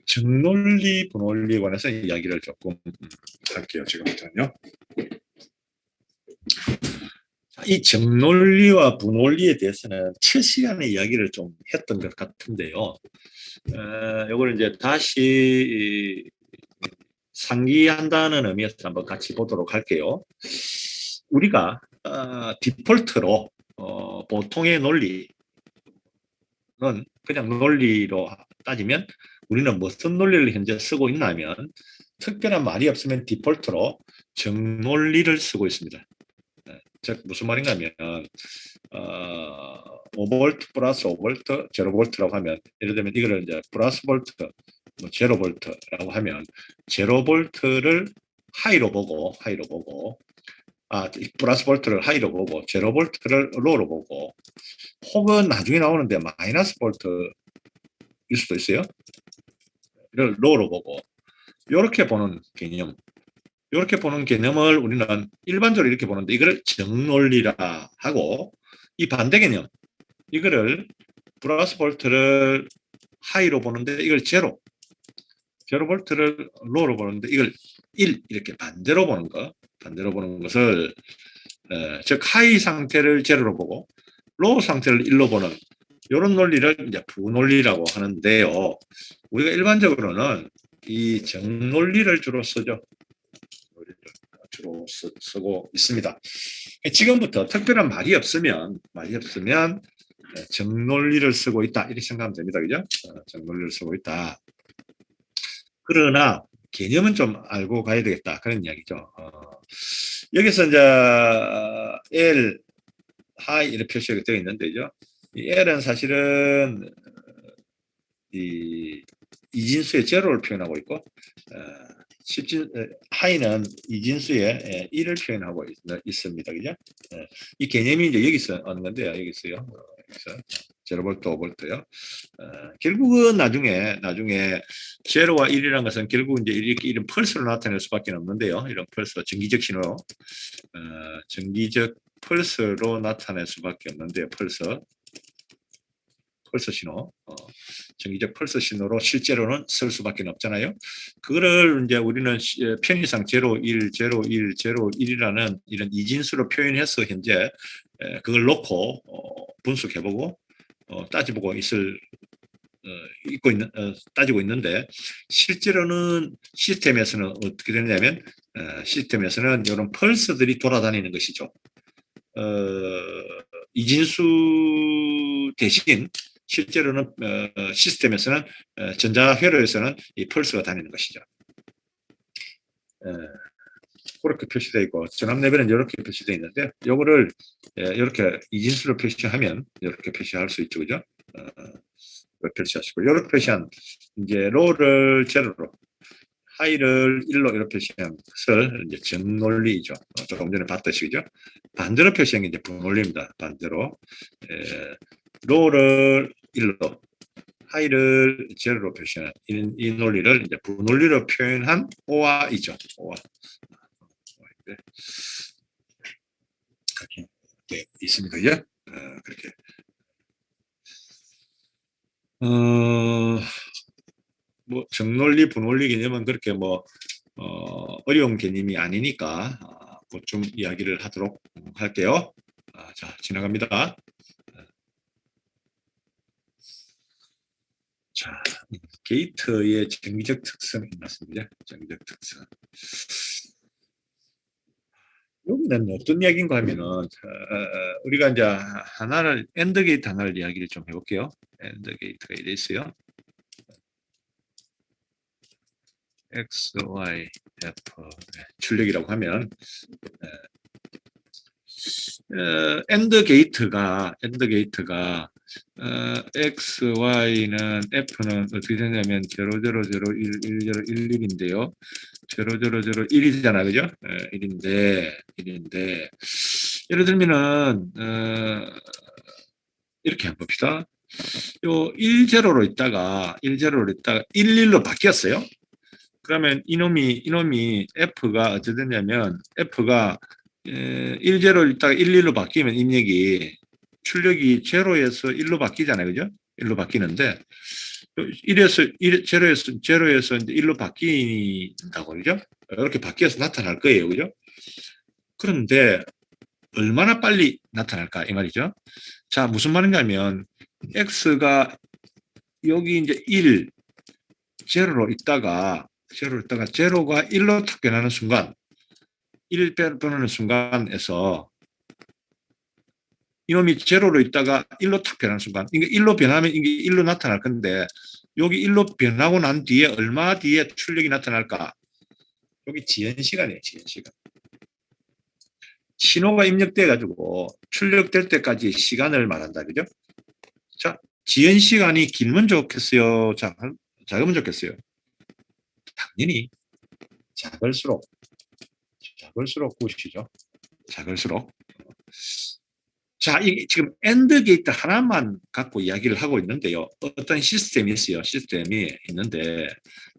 증논리, 분원리에 관해서 이야기를 조금 할게요. 지금부터는요. 이 정논리와 분원리에 대해서는 7시간의 이야기를 좀 했던 것 같은데요. 이걸 이제 다시 상기한다는 의미에서 한번 같이 보도록 할게요. 우리가 디폴트로 보통의 논리는 그냥 논리로 따지면 우리는 무슨 논리를 현재 쓰고 있냐면 특별한 말이 없으면 디폴트로 정논리를 쓰고 있습니다. 즉 무슨 말인가 하면 5V 플러스 5V, 0V라고 하면 예를 들면 이거를 이제 플러스 볼트, 뭐 0V라고 하면 0V를 하이로 보고 플러스 볼트를 하이로 보고 0V를 로로 보고 혹은 나중에 나오는데 마이너스 볼트일 수도 있어요. 이걸 로로 보고 이렇게 보는 개념. 이렇게 보는 개념을 우리는 일반적으로 이렇게 보는데 이거를 정논리라 하고 이 반대 개념 이거를 플러스 볼트를 하이로 보는데 이걸 제로 볼트를 로로 보는데 이걸 1 이렇게 반대로 보는 거 반대로 보는 것을 즉 하이 상태를 제로로 보고 로우 상태를 1로 보는 이런 논리를 이제 부논리라고 하는데요. 우리가 일반적으로는 이 정논리를 주로 쓰죠. 주로 쓰고 있습니다. 지금부터 특별한 말이 없으면 정논리를 쓰고 있다 이렇게 생각하면 됩니다. 그죠? 정논리를 쓰고 있다. 그러나 개념은 좀 알고 가야 되겠다 그런 이야기죠. 여기서 이제 L 하이 이렇게 표시가 되어 있는데요. 이 L은 사실은 이 이진수의 제로를 표현하고 있고 하이는 이진수의 1을 표현하고 있습니다. 그죠? 이 개념이 이제 여기서 오는 건데요. 여기서요. 여기서 제로볼트, 오볼트요. 결국은 나중에 제로와 1이라는 것은 결국 이제 이렇게 이런 펄스로 나타낼 수밖에 없는데요. 이런 펄스, 정기적 신호, 정기적 펄스로 나타낼 수밖에 없는데요. 펄스 신호, 정기적 펄스 신호로 실제로는 쓸 수밖에 없잖아요. 그거를 이제 우리는 편의상 0, 1, 0, 1, 0, 1이라는 이런 이진수로 표현해서 현재 그걸 놓고 분석해보고 따지고 따지고 있는데 실제로는 시스템에서는 어떻게 되냐면 시스템에서는 이런 펄스들이 돌아다니는 것이죠. 이진수 대신 실제로는 시스템에서는 전자회로에서는 이 펄스가 다니는 것이죠. 그렇게 표시되어 있고 전압 레벨은 이렇게 표시되어 있는데 요거를 이렇게 이진수로 표시하면 이렇게 표시할 수 있죠. 그죠? 표시하시고 이렇게 표시한 이제 로우를 제로로 하이를 1로 이렇게 표시한 것을 이제 정논리죠. 조금 전에 봤듯이 그죠? 반대로 표시한 게 이제 부논리입니다. 반대로 로우를 1로 하이를 제로로 표시하는 이 논리를 이제 부논리로 표현한 오화이죠. 오화. 그렇게 네, 있습니다. 그죠? 그렇게. 뭐 정논리, 부논리 개념은 그렇게 뭐 어려운 개념이 아니니까 좀 이야기를 하도록 할게요. 자, 지나갑니다. 자, 게이트의 정기적 특성이 맞습니다. 정기적 특성. 여기는 어떤 이야기인가 하면은 우리가 이제 하나를 엔드 게이트 하나를 이야기를 좀 해볼게요. 엔드 게이트가 이래 있어요. X, Y, F 출력이라고 하면 엔드 게이트가 X, Y는 F는 어떻게 되냐면 0, 0, 0, 1, 1, 0, 1, 1인데요. 0, 0, 0, 1이잖아, 그죠? 1인데 예를 들면은 이렇게 한번 봅시다. 요 1, 0로 있다가 1, 0로 있다가 1, 1로 바뀌었어요. 그러면 이놈이 F가 어떻게 되냐면 F가 1, 0로 있다가 1, 1로 바뀌면 입력이 출력이 0에서 1로 바뀌잖아요. 그죠? 1로 바뀌는데 1에서 0에서 이제 1로 바뀐다고 그죠? 이렇게 바뀌어서 나타날 거예요. 그죠? 그런데 얼마나 빨리 나타날까 이 말이죠. 자, 무슨 말인가 하면 X가 여기 이제 1, 0로 있다가 제로가 1로 탁 변하는 순간 1 변하는 순간에서 이놈이 제로로 있다가 1로 탁 변하는 순간 이게 1로 변하면 이게 1로 나타날 건데 여기 1로 변하고 난 뒤에 얼마 뒤에 출력이 나타날까? 여기 지연 시간이에요. 지연 시간. 신호가 입력돼 가지고 출력될 때까지 시간을 말한다. 그죠? 자, 지연 시간이 길면 좋겠어요? 작으면 좋겠어요? 당연히 작을수록 굿이죠. 작을수록 자, 이게 지금 엔드 게이트 하나만 갖고 이야기를 하고 있는데요. 어떤 시스템이 있어요. 시스템이 있는데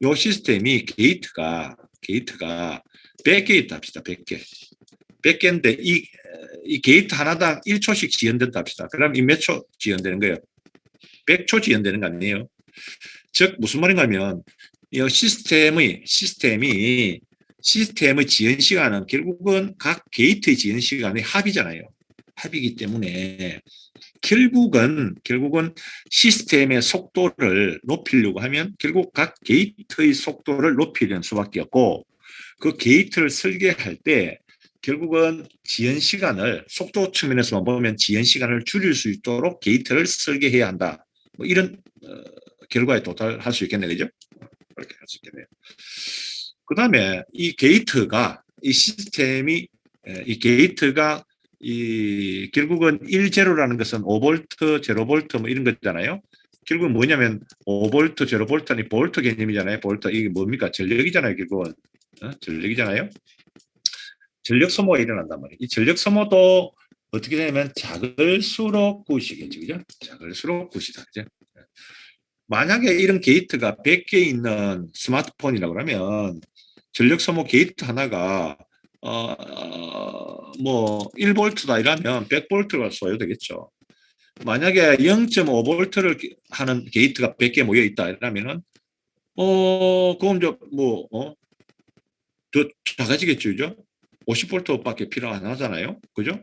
이 시스템이 게이트가 100개 있다 합시다. 100개. 100개인데 이 게이트 하나당 1초씩 지연된다 합시다. 그럼 이 몇 초 지연되는 거예요? 100초 지연되는 거 아니에요? 즉 무슨 말인가 하면 이 시스템의 지연 시간은 결국은 각 게이트의 지연 시간의 합이잖아요. 합이기 때문에 결국은 시스템의 속도를 높이려고 하면 결국 각 게이트의 속도를 높이려는 수밖에 없고 그 게이트를 설계할 때 결국은 지연 시간을 속도 측면에서만 보면 지연 시간을 줄일 수 있도록 게이트를 설계해야 한다. 뭐 이런 결과에 도달할 수 있겠네요. 그죠? 그렇게 할 수 있겠네요. 그 다음에 이 게이트가 이 시스템이 이 게이트가 이 결국은 1제로라는 것은 5V, 0V 뭐 이런 거잖아요. 결국은 뭐냐면 5V, 0V는 볼트 개념이잖아요. 볼트 이게 뭡니까? 전력이잖아요. 결국은 전력이잖아요. 전력 소모가 일어난단 말이에요. 이 전력 소모도 어떻게 되냐면 작을수록 구시겠죠. 그죠? 작을수록 구시다. 그죠? 만약에 이런 게이트가 100개 있는 스마트폰이라고 하면 전력 소모 게이트 하나가 뭐 1볼트다 이러면 100볼트가 소요되겠죠. 만약에 0.5볼트를 하는 게이트가 100개 모여 있다 이러면은 그럼 더 작아지겠죠, 그죠? 50볼트밖에 필요 안 하잖아요, 그죠?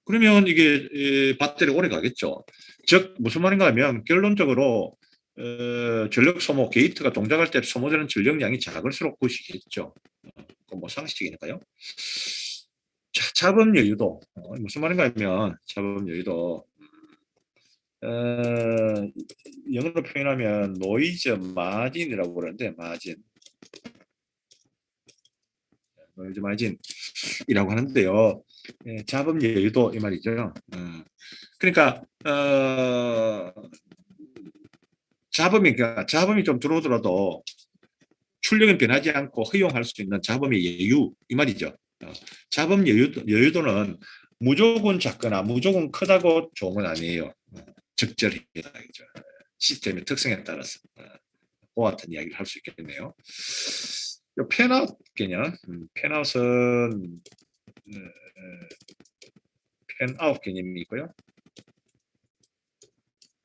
그러면 이게 배터리 오래 가겠죠. 즉 무슨 말인가 하면 결론적으로 전력 소모 게이트가 동작할 때 소모되는 전력량이 작을수록 구시겠죠. 그건 뭐 상식이니까요. 자, 잡음 여유도 무슨 말인가 하면 잡음 여유도 영어로 표현하면 노이즈 마진이라고 그러는데 노이즈 마진이라고 하는데요. 잡음 여유도 이 말이죠. 그러니까 잡음이 좀 들어오더라도 출력은 변하지 않고 허용할 수 있는 잡음의 여유 이 말이죠. 잡음 여유도는 무조건 작거나 무조건 크다고 좋은 건 아니에요. 적절히 시스템의 특성에 따라서 그와 같은 이야기를 할 수 있겠네요. 펜아웃 개념, 펜아웃은 펜아웃 개념이 있고요.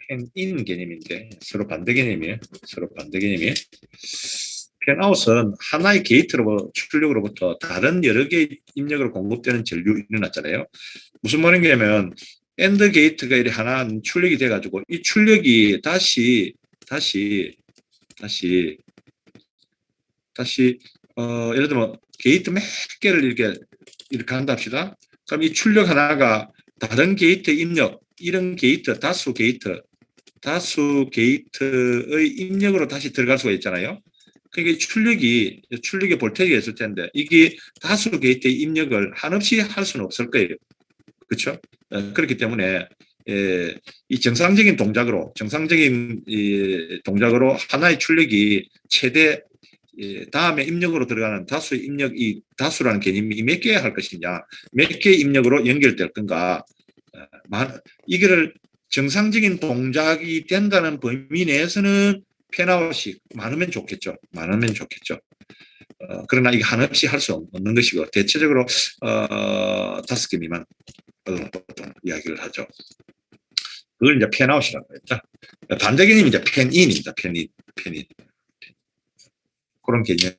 펜인 개념인데 서로 반대 개념이에요. 펜아웃은 하나의 게이트로 출력으로부터 다른 여러 개의 입력으로 공급되는 전류 일어났잖아요. 무슨 말인가면 엔드 게이트가 이렇게 하나 출력이 돼가지고 이 출력이 다시 예를 들면 게이트 몇 개를 이렇게 한다 합시다. 그럼 이 출력 하나가 다른 게이트 입력 이런 게이트 다수 게이트의 입력으로 다시 들어갈 수가 있잖아요. 그게 출력의 볼테이지가 있을 텐데 이게 다수 게이트의 입력을 한없이 할 수는 없을 거예요. 그렇죠? 그렇기 때문에 이 정상적인 동작으로 하나의 출력이 최대 다음에 입력으로 들어가는 다수의 입력, 이 다수라는 개념이 몇 개 할 것이냐, 몇 개의 입력으로 연결될 건가, 이거를 정상적인 동작이 된다는 범위 내에서는 펜아웃이 많으면 좋겠죠. 그러나 이게 한없이 할 수 없는 것이고 대체적으로 5개 미만 보통 이야기를 하죠. 그걸 이제 펜아웃이라고 했죠. 반대 개념이 이제 펜인입니다. 펜인. 그런 개념.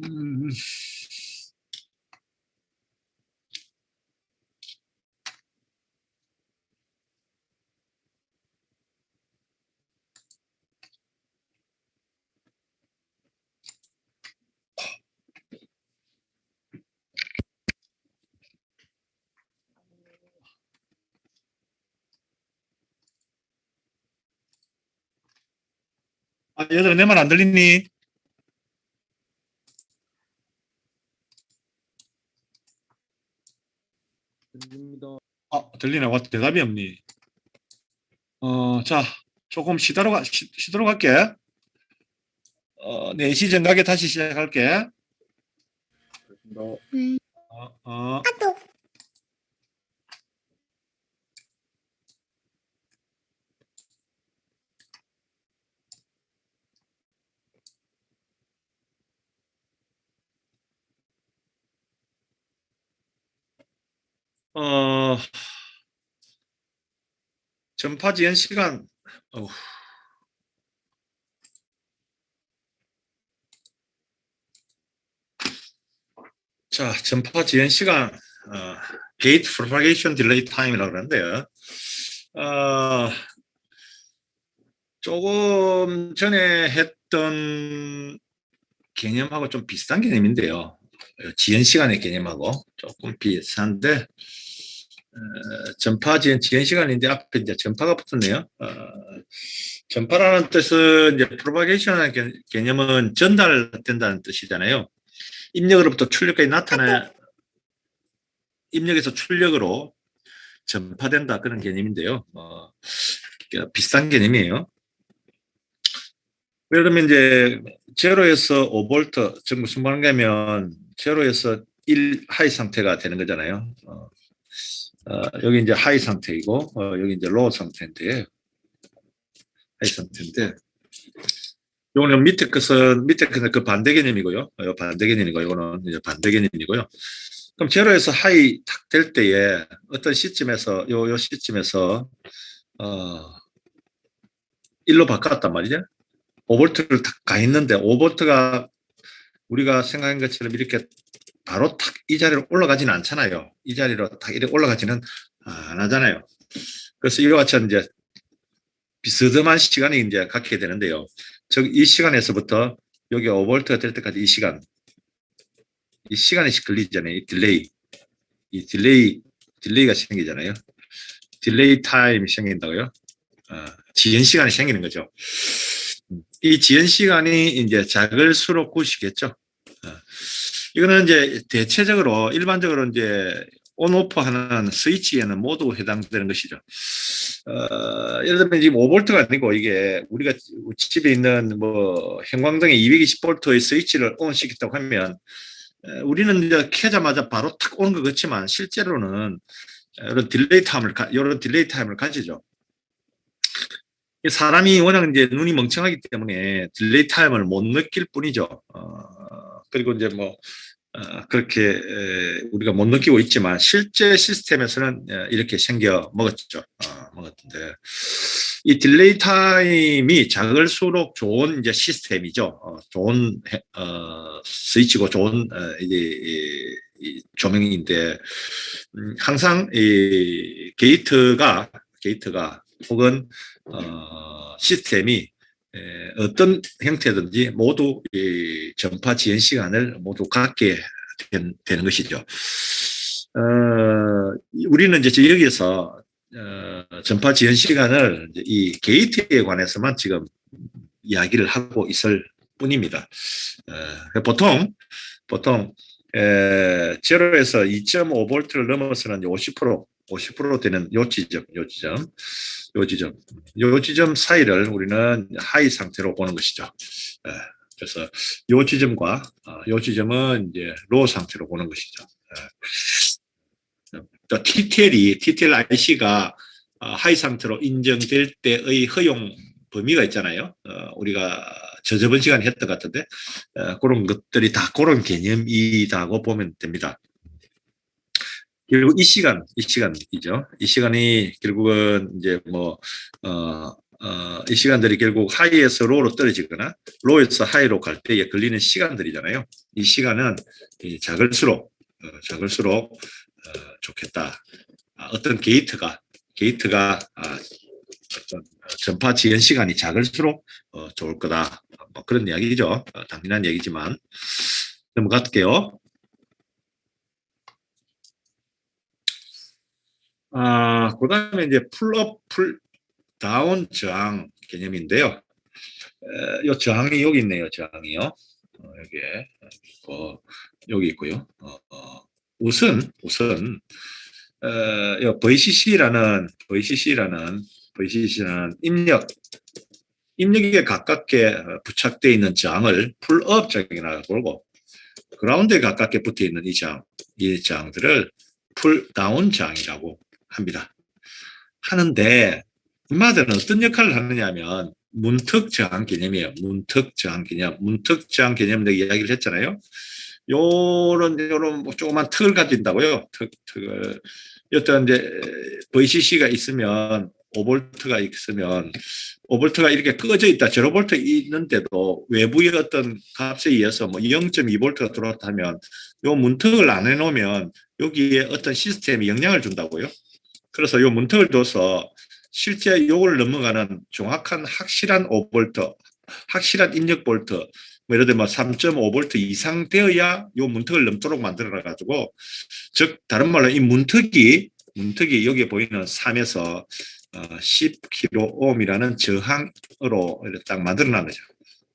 음, 얘들아, 내 말 안 들리니? 들립니다. 들리나? 와, 대답이 없니? 자, 조금 쉬도록 할게. 4시 정각에 다시 시작할게. 네. 어, 어. 어, 전파 지연 시간. 어, 자, 전파 지연 시간. 게이트 프로파게이션 딜레이 타임이라고 그러는데요. 조금 전에 했던 개념하고 좀 비슷한 개념인데요. 지연 시간의 개념하고 조금 비슷한데, 전파 지연 시간인데 앞에 이제 전파가 붙었네요. 전파라는 뜻은 이제 프로파게이션의 개념은 전달된다는 뜻이잖아요. 입력으로부터 출력까지 나타나야 입력에서 출력으로 전파된다 그런 개념인데요. 비슷한 개념이에요. 예를 들면 이제 제로에서 5볼트 즉 무슨 말인가 하면 제로에서 1 하이 상태가 되는 거잖아요. 여기 이제 하이 상태이고 여기 이제 로우 상태인데 하이 상태인데 요거는 밑에 것은 그 반대 개념이고요. 반대 개념이고 이거는 이제 반대 개념이고요. 그럼 제로에서 하이 탁 될 때에 어떤 시점에서 요 시점에서 어 1로 바꿨단 말이죠. 5볼트를 탁 가 있는데 5볼트가 우리가 생각한 것처럼 이렇게 바로 탁 이 자리로 올라가지는 않잖아요. 이 자리로 탁 이렇게 올라가지는 안 하잖아요. 그래서 이와 같이 이제 비스듬한 시간이 이제 갖게 되는데요. 즉 이 시간에서부터 여기 5볼트가 될 때까지 이 시간이 걸리잖아요. 이 딜레이가 생기잖아요. 딜레이 타임이 생긴다고요. 지연 시간이 생기는 거죠. 이 지연 시간이 이제 작을수록 굿이겠죠. 이거는 이제 대체적으로 일반적으로 이제 온오프 하는 스위치에는 모두 해당되는 것이죠. 예를 들면 지금 5볼트가 아니고 이게 우리가 집에 있는 뭐 형광등의 220볼트의 스위치를 온 시켰다고 하면 우리는 이제 켜자마자 바로 탁 오는 것 같지만 실제로는 이런 딜레이 타임을 가지죠. 사람이 워낙 이제 눈이 멍청하기 때문에 딜레이 타임을 못 느낄 뿐이죠. 그리고 이제 뭐 그렇게 우리가 못 느끼고 있지만 실제 시스템에서는 이렇게 생겨 먹었죠. 먹었는데 이 딜레이 타임이 작을수록 좋은 이제 시스템이죠. 좋은 스위치고 좋은 이제 이 조명인데 항상 이 게이트가 혹은 시스템이 어떤 형태든지 모두 이 전파 지연 시간을 모두 갖게 되는 것이죠. 우리는 이제 여기서 전파 지연 시간을 이 게이트에 관해서만 지금 이야기를 하고 있을 뿐입니다. 보통 제로에서 2.5볼트를 넘어서는 50% 되는 요 지점 사이를 우리는 하이 상태로 보는 것이죠. 그래서 요 지점과 요 지점은 이제 로우 상태로 보는 것이죠. 또 TTL IC가 하이 상태로 인정될 때의 허용 범위가 있잖아요. 우리가 저번 시간에 했던 것 같은데 그런 것들이 다 그런 개념이라고 보면 됩니다. 결국 이 시간이죠. 이 시간이 결국은 이제 이 시간들이 결국 하이에서 로우로 떨어지거나 로우에서 하이로 갈 때에 걸리는 시간들이잖아요. 이 시간은 작을수록 좋겠다. 어떤 게이트가 어떤 전파 지연 시간이 작을수록 좋을 거다. 뭐 그런 이야기죠. 당연한 얘기지만 넘어갈게요. 그다음에 이제 풀업, 풀다운 저항 개념인데요. 요 저항이 여기 있네요. 저항이요. 여기에 여기 있고요. 우선 요 VCC라는 입력에 가깝게 부착되어 있는 저항을 풀업 저항이라고 부르고, 그라운드에 가깝게 붙어 있는 이 저항들을 풀다운 저항이라고 합니다. 하는데 이마들은 어떤 역할을 하느냐면 문턱 저항 개념이에요. 문턱 저항 개념 내가 이야기를 했잖아요. 요런 뭐 조그만 턱을 가진다고요. 턱을 어떤 이제 VCC가 있으면 5V가 있으면 5V가 이렇게 꺼져 있다. 0V 있는데도 외부의 어떤 값에 의해서 뭐 0.2V가 들어왔다면 요 문턱을 안 해놓으면 여기에 어떤 시스템이 영향을 준다고요. 그래서 요 문턱을 둬서 실제 요걸 넘어가는 정확한 확실한 5V, 확실한 입력 볼트, 뭐 예를 들면 3.5V 이상 되어야 요 문턱을 넘도록 만들어 가지고, 즉 다른 말로 이 문턱이 여기에 보이는 3에서 10kΩ이라는 저항으로 딱 만들어 놨는 거죠.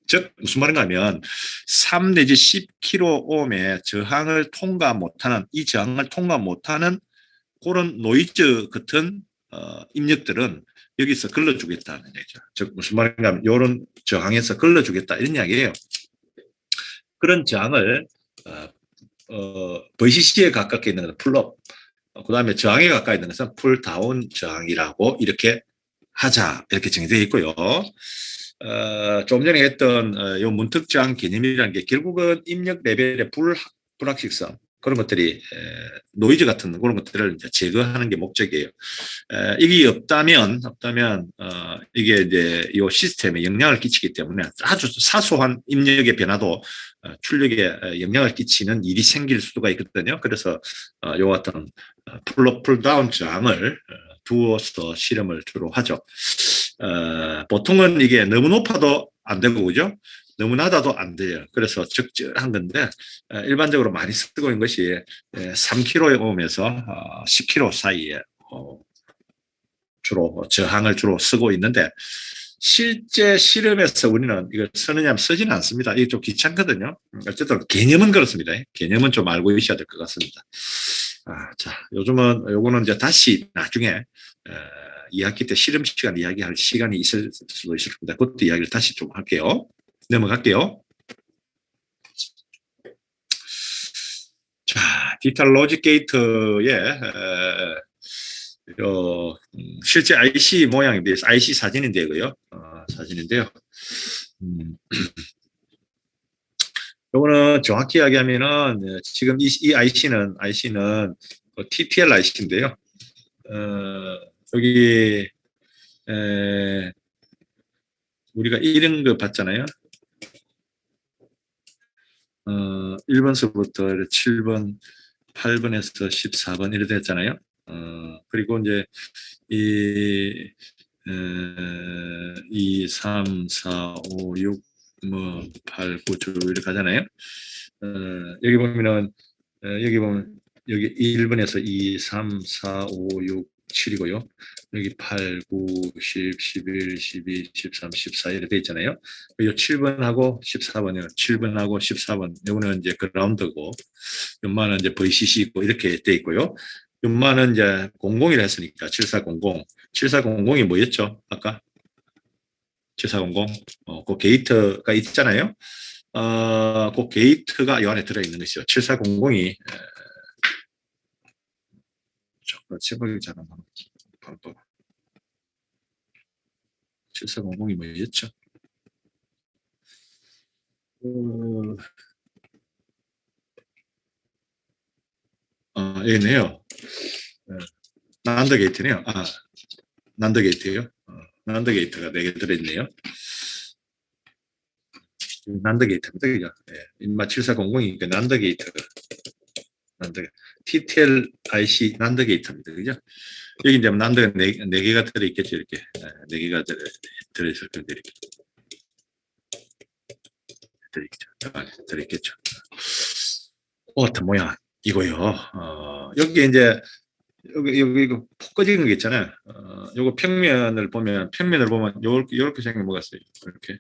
즉 무슨 말인가 하면 3 내지 10kΩ의 저항을 통과 못하는, 이 저항을 통과 못하는 그런 노이즈 같은 입력들은 여기서 걸러주겠다는 얘기죠. 즉 무슨 말인가 하면 이런 저항에서 걸러주겠다 이런 이야기예요. 그런 저항을 VCC에 가깝게 있는 것은 풀업, 그 다음에 저항에 가까이 있는 것은 풀다운 저항이라고 이렇게 하자, 이렇게 정해되어 있고요. 좀 전에 했던 요 문턱 저항 개념이라는 게 결국은 입력 레벨의 불확실성, 그런 것들이 노이즈 같은 그런 것들을 이제 제거하는 게 목적이에요. 이게 없다면 이게 이제 이 시스템에 영향을 끼치기 때문에 아주 사소한 입력의 변화도 출력에 영향을 끼치는 일이 생길 수가 있거든요. 그래서 요 같은 풀다운 저항을 두어서 실험을 주로 하죠. 보통은 이게 너무 높아도 안 되고, 그죠? 너무 낮아도 안 돼요. 그래서 적절한 건데, 일반적으로 많이 쓰고 있는 것이 3kΩ에서 10kΩ 사이에 주로 저항을 주로 쓰고 있는데, 실제 실험에서 우리는 이걸 쓰느냐 쓰지는 않습니다. 이게 좀 귀찮거든요. 어쨌든 개념은 그렇습니다. 개념은 좀 알고 있어야 될 것 같습니다. 자, 요거는 이제 다시 나중에 2학기 때 실험 시간 이야기할 시간이 있을 수도 있을 겁니다. 그것도 이야기를 다시 좀 할게요. 넘어갈게요. 자, 디지털 로직 게이트의 실제 IC 모양인데, IC 사진인데요. 사진인데요. 요거는 정확히 이야기하면은 지금 이 IC는 TTL IC인데요. 여기 우리가 이런 거 봤잖아요. 1번서부터 7번, 8번에서 14번 이렇게 됐잖아요. 그리고 이제 2, 3, 4, 5, 6, 뭐 8, 9, 10 이렇게 가잖아요. 여기 보면 여기 1번에서 2, 3, 4, 5, 6, 7이고요. 여기 8, 9, 10, 11, 12, 13, 14 이렇게 돼 있잖아요. 이 7번하고 14번이요. 7번하고 14번. 요거는 이제 그라운드고, 연마는 이제 VCC 있고 이렇게 돼 있고요. 연마는 이제 00이라 했으니까 7400. 7400이 뭐였죠? 아까 7400. 그 게이트가 있잖아요. 그 게이트가 이 안에 들어있는 것이죠. 7400이 제목이 잘 안 나오죠. 7400이 뭐였죠? 여기네요. 난더 게이트네요. 난더 게이트요. 난더 게이트가 4개 들어있네요. 난더 게이트입니다. 그죠? 인마 7400이니까 난더 게이트가. TTL IC 난더 게이트입니다. 그죠? 여기 이제 난더가 4개가 들어있겠죠. 이렇게. 4개가 들어있을 텐데, 이렇게. 들어있겠죠. 같은 모양 이거요. 여기 이제 여기 이거 폭 꺼진 거 있잖아요. 요거 평면을 보면 요렇게 생긴 뭐가 있어요. 이렇게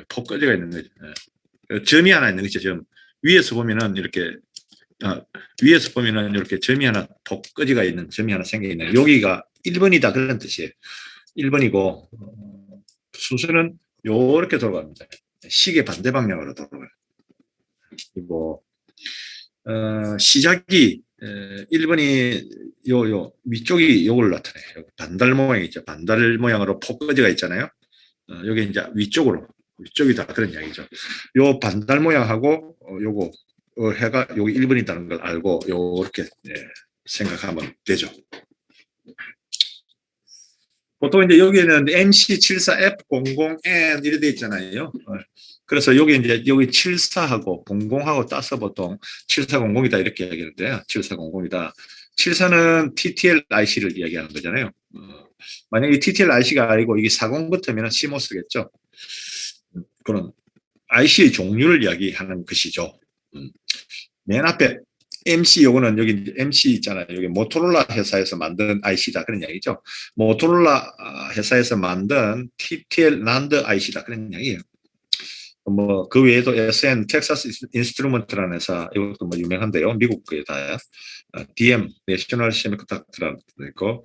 폭 꺼지가 있는 거죠. 점이 하나 있는 거죠. 점. 위에서 보면은 이렇게 위에서 보면은 이렇게 점이 하나 폭 꺼지가 있는 점이 하나 생겨 있는. 여기가 1번이다 그런 뜻이에요. 1번이고 순서는 요렇게 돌아갑니다. 시계 반대 방향으로 돌아가요. 그리고 시작이 1번이 요 위쪽이 요걸 나타내요. 반달 모양이 있죠. 반달 모양으로 폭거지가 있잖아요. 여기 이제 위쪽이다 그런 이야기죠. 요 반달 모양하고 요거 해가 여기 1번이라는 걸 알고 요렇게 생각하면 되죠. 보통 이제 여기는 MC74F00N 이렇게 돼 있잖아요. 그래서 여기 이제 여기 74하고 00하고 따서 보통 7400이다 이렇게 이야기하는데요. 7400이다. 74는 TTL IC를 이야기하는 거잖아요. 만약에 TTL IC가 아니고 이게 40 같으면 CMOS겠죠. 그런 IC의 종류를 이야기하는 것이죠. 맨 앞에 MC 요거는 여기 MC 있잖아요. 여기 모토로라 회사에서 만든 IC다 그런 이야기죠. 모토로라 회사에서 만든 TTL 난드 IC다 그런 이야기예요. 뭐 그 외에도 SN 텍사스 인스트루먼트라는 회사 이것도 뭐 유명한데요. 미국 거다. DM 내셔널 세미컨덕터라는 것도 있고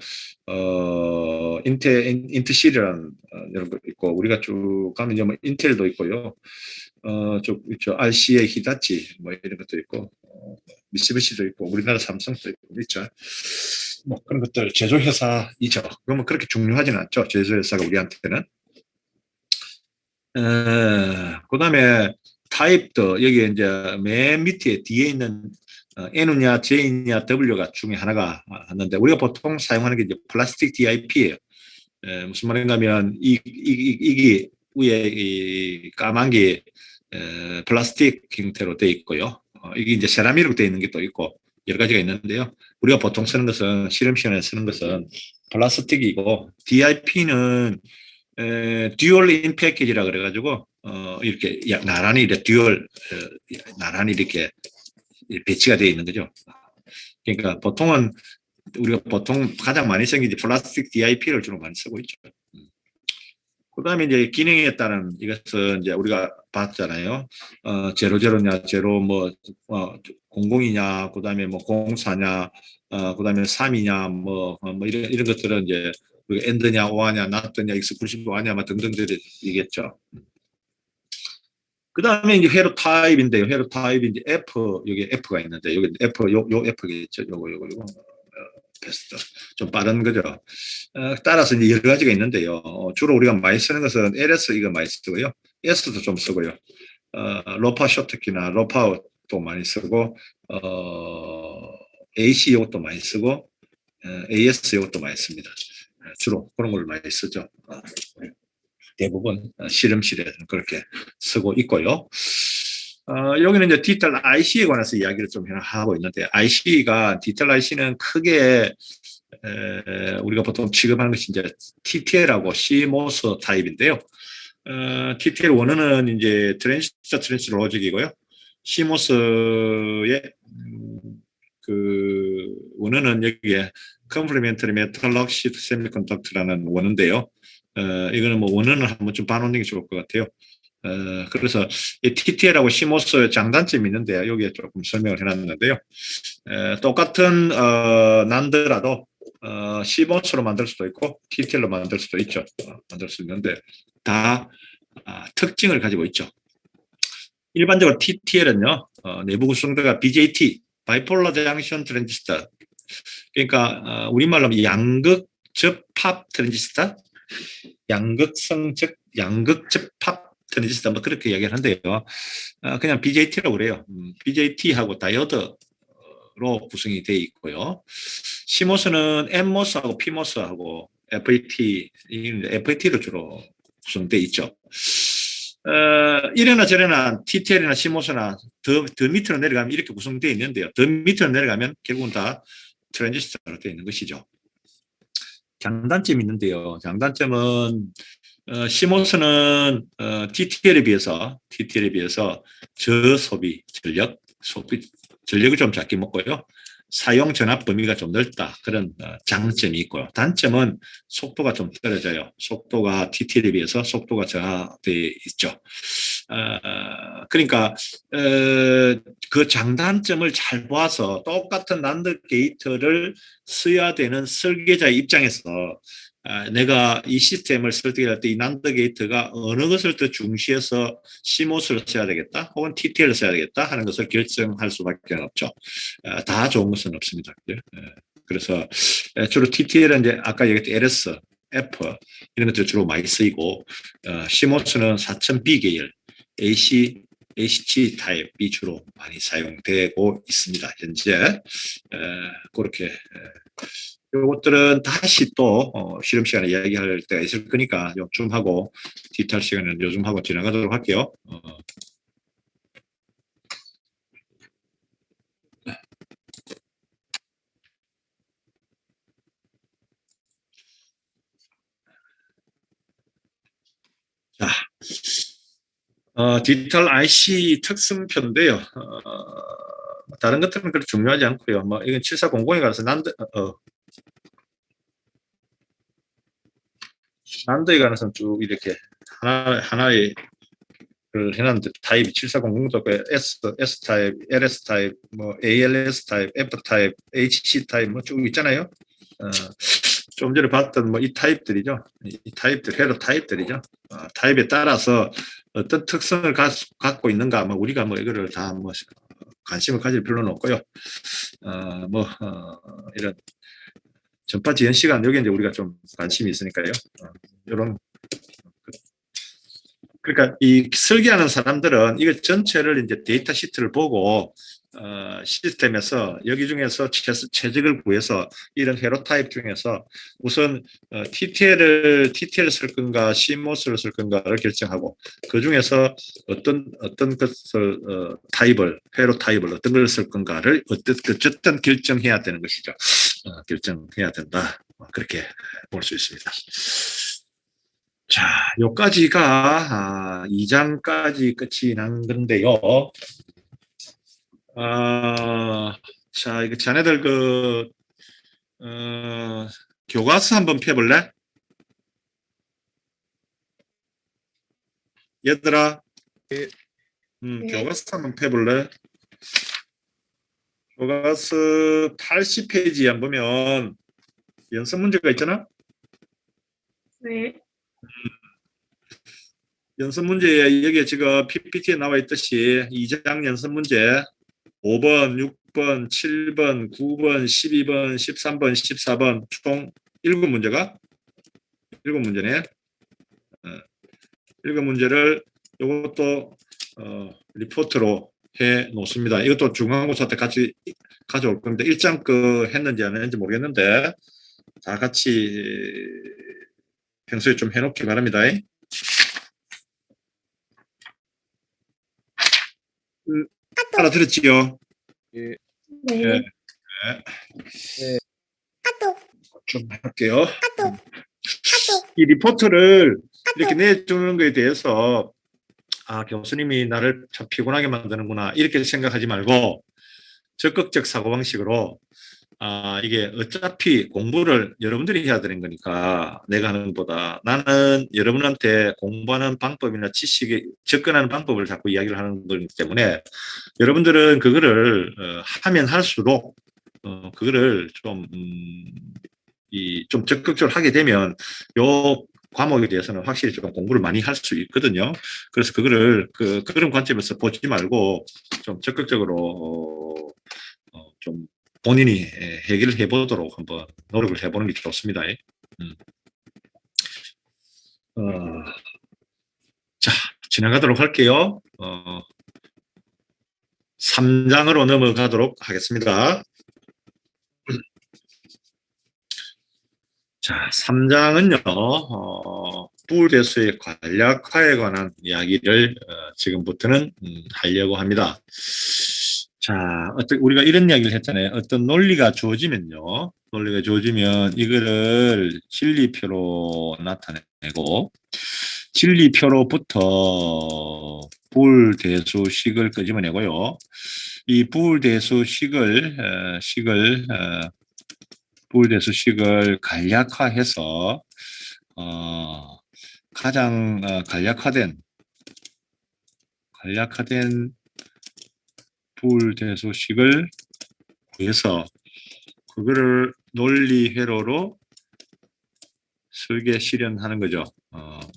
인트시리라는 이런 거 있고 우리가 쭉 가면 이제 뭐 인텔도 있고요. 쭉 있죠. RCA 히다치 뭐 이런 것도 있고 미쓰비시도 있고 우리나라 삼성도 있고 있죠. 뭐 그런 것들 제조회사이죠. 그러면 그렇게 중요하지는 않죠. 제조회사가 우리한테는. 그다음에 타입도 여기 이제 맨 밑에 뒤에 있는 N이냐 J냐 W가 중에 하나가 하는데 우리가 보통 사용하는 게 이제 플라스틱 DIP예요. 무슨 말인가 하면 이게 위에 이 까만 게 플라스틱 형태로 되어 있고요. 이게 이제 세라믹으로 되어 있는 게 또 있고 여러 가지가 있는데요. 우리가 보통 쓰는 것은 실험 시간에 쓰는 것은 플라스틱이고 DIP는 듀얼 인 패키지라 그래가지고 이렇게 나란히 이렇게 나란히 이렇게 배치가 되어 있는 거죠. 그러니까 보통은 우리가 보통 가장 많이 쓰는 게 플라스틱 DIP를 주로 많이 쓰고 있죠. 그다음에 이제 기능에 따른 이것은 이제 우리가 봤잖아요. 제로제로냐, 제로 뭐 공공이냐, 그다음에 뭐 공사냐, 그다음에 3이냐, 뭐 이런 것들은 이제 우리가 엔드냐, 오하냐, 나트냐, X95하냐, 뭐 등등들이겠죠. 그다음에 이제 회로 타입인데요. 회로 타입이 이제 F 여기 F가 있는데 여기 F 요 F겠죠. 요거 베스트 좀 빠른 거죠. 따라서 이제 여러 가지가 있는데요. 주로 우리가 많이 쓰는 것은 LS 이거 많이 쓰고요. S도 좀 쓰고요. 로파 쇼트키나 로파도 많이 쓰고 AC 이것도 많이 쓰고 AS 이것도 많이 씁니다. 주로 그런 걸 많이 쓰죠. 대부분 실험실에서는 그렇게 쓰고 있고요. 여기는 이제 디지털 IC에 관해서 이야기를 좀 하고 있는데 디지털 IC는 크게 우리가 보통 취급하는 것이 이제 TTL하고 CMOS 타입인데요. TTL 원어는 이제 트랜지스터 로직이고요. CMOS의 그 원어는 여기에 컴플리멘터리 메탈 럭시드 세미컨덕터라는 원어인데요. 이거는 뭐 원어는 한번 좀 봐놓는 게 좋을 것 같아요. 그래서 이 TTL하고 CMOS 장단점이 있는데 여기에 조금 설명을 해놨는데요. 똑같은 난드라도 CMOS로 만들 수도 있고 TTL로 만들 수도 있죠. 만들 수 있는데 다 특징을 가지고 있죠. 일반적으로 TTL은요 내부 구성도가 BJT, 바이폴러 장션 트랜지스터. 그러니까 우리말로 하면 양극 접합 트랜지스터, 양극 접합 트랜지스터 뭐 그렇게 이야기를 한대요. 그냥 BJT라고 그래요. BJT하고 다이오드로 구성이 되어 있고요. CMOS는 NMOS하고 PMOS하고 FET로 주로 구성되어 있죠. 이래나 저래나 TTL이나 CMOS나 더 밑으로 내려가면 이렇게 구성되어 있는데요. 더 밑으로 내려가면 결국은 다 트랜지스터로 되어 있는 것이죠. 장단점이 있는데요. 장단점은 CMOS는 TTL에 비해서 전력을 좀 작게 먹고요. 사용 전압 범위가 좀 넓다. 그런 장점이 있고요. 단점은 속도가 좀 떨어져요. 속도가 TTL에 비해서 속도가 저하되어 있죠. 그러니까 그 장단점을 잘 보아서 똑같은 난드 게이트를 써야 되는 설계자의 입장에서 내가 이 시스템을 설득할 때 이 난드 게이트가 어느 것을 더 중시해서 CMOS를 써야 되겠다 혹은 TTL을 써야 되겠다 하는 것을 결정할 수밖에 없죠. 다 좋은 것은 없습니다. 그래서 주로 TTL은 이제 아까 얘기했던 LS, F 이런 것들 주로 많이 쓰이고 CMOS는 4000B 계열, AC, HT 타입이 주로 많이 사용되고 있습니다. 현재 그렇게 이것들은 다시 또 실험 시간에 이야기할 때가 있을 거니까 요즘 하고 디테일 시간은 요즘 하고 지나가도록 할게요. 자, 디지털 IC 특성표인데요. 다른 것들은 그렇게 중요하지 않고요. 뭐 이건 7400에 가서 난도에 관해서는 쭉 이렇게 하나의 를 해놨는데 타입이 7400도 S 타입, LS 타입, 뭐 ALS 타입, F 타입, HC 타입 뭐 쭉 있잖아요. 좀 전에 봤던 뭐 이 타입들이죠. 이 타입들 헤러 타입들이죠. 타입에 따라서 어떤 특성을 갖고 있는가, 뭐 우리가 뭐 이거를 다 뭐 관심을 가질 필요는 없고요. 이런 전파 지연 시간 여기 이제 우리가 좀 관심이 있으니까요. 이런 그러니까 이 설계하는 사람들은 이거 전체를 이제 데이터 시트를 보고 시스템에서 여기 중에서 최적을 구해서 이런 헤로 타입 중에서 우선 TTL을 쓸 건가 CMOS를 쓸 건가를 결정하고 그 중에서 어떤 것을 타입을 헤로 타입을 어떤 걸 쓸 건가를 어쨌든 결정해야 되는 것이죠. 결정해야 된다. 그렇게 볼 수 있습니다. 자, 요까지가 2장까지 끝이 난 건데요. 자, 이거 자네들 교과서 한번 펴볼래? 얘들아, 네. 교과서 한번 펴볼래? 교과서 80페이지에 한 보면 연습 문제가 있잖아? 네. 연습 문제에 여기에 지금 PPT에 나와 있듯이 2장 연습 문제 5번, 6번, 7번, 9번, 12번, 13번, 14번 총 7문제가 7문제네. 7문제를 이것도 리포트로 해 놓습니다. 이것도 중간고사 때 같이 가져올 건데 1장 했는지 안 했는지 모르겠는데 다 같이 평소에 좀 해놓기 바랍니다. 알아들었지요? 네. 네. 좀 할게요. 이 리포트를 이렇게 내주는 것에 대해서 교수님이 나를 참 피곤하게 만드는구나 이렇게 생각하지 말고 적극적 사고방식으로 이게 어차피 공부를 여러분들이 해야 되는 거니까 내가 하는 것보다 나는 여러분한테 공부하는 방법이나 지식에 접근하는 방법을 자꾸 이야기를 하는 거기 때문에 여러분들은 그거를 하면 할수록 그거를 좀 적극적으로 하게 되면 요 과목에 대해서는 확실히 좀 공부를 많이 할 수 있거든요. 그래서 그거를 그런 관점에서 보지 말고 좀 적극적으로 좀 본인이 해결을 해보도록 한번 노력을 해보는 게 좋습니다. 자, 지나가도록 할게요. 3장으로 넘어가도록 하겠습니다. 자, 3장은요, 부대수의 간략화에 관한 이야기를 지금부터는 하려고 합니다. 자, 우리가 이런 이야기를 했잖아요. 어떤 논리가 주어지면요, 이거를 진리표로 나타내고, 진리표로부터 부울대수식을 끄집어내고요. 이 부울대수식을 간략화해서 가장 간략화된 부울대수식을 구해서 그거를 논리회로로 설계 실현하는 거죠.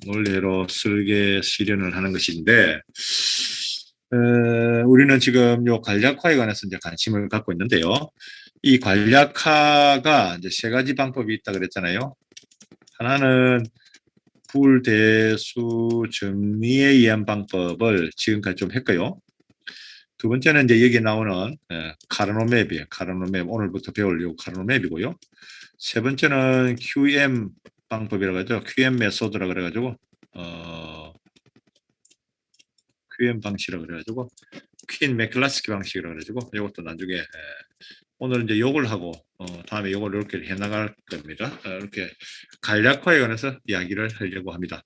논리회로 설계 실현을 하는 것인데, 우리는 지금 요 간략화에 관해서 이제 관심을 갖고 있는데요. 이 간략화가 이제 세 가지 방법이 있다 그랬잖아요. 하나는 부울대수 정리에 의한 방법을 지금까지 좀 했고요. 두 번째는 이제 여기 나오는 카르노 맵이에요. 카르노 맵, 오늘부터 배울 요 카르노 맵이고요. 세 번째는 QM 방법이라고 하죠. QM 메소드라 그래가지고 QM 방식이라고 그래가지고 퀸 맥클라스키 방식이라고 그래가지고 이것도 나중에 오늘 이제 요걸 하고 다음에 요걸 이렇게 해나갈 겁니다. 이렇게 간략화에 관해서 이야기를 하려고 합니다.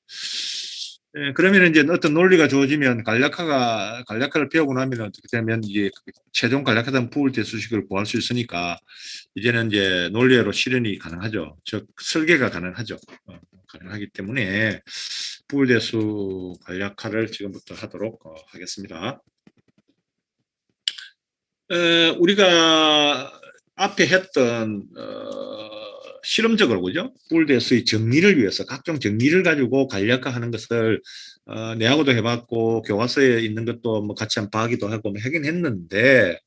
그러면 이제 어떤 논리가 주어지면 간략화를 배우고 나면 어떻게 되면 이제 최종 간략화된 부울대수식을 구할 수 있으니까 이제는 이제 논리로 실현이 가능하죠. 즉 설계가 가능하죠. 가능하기 때문에 부울대수 간략화를 지금부터 하도록 하겠습니다. 우리가 앞에 했던 실험적으로 그죠? 부울대수의 정리를 위해서 각종 정리를 가지고 간략화하는 것을 내하고도 해봤고 교과서에 있는 것도 뭐 같이 한번 봐기도 하고 뭐 하긴 했는데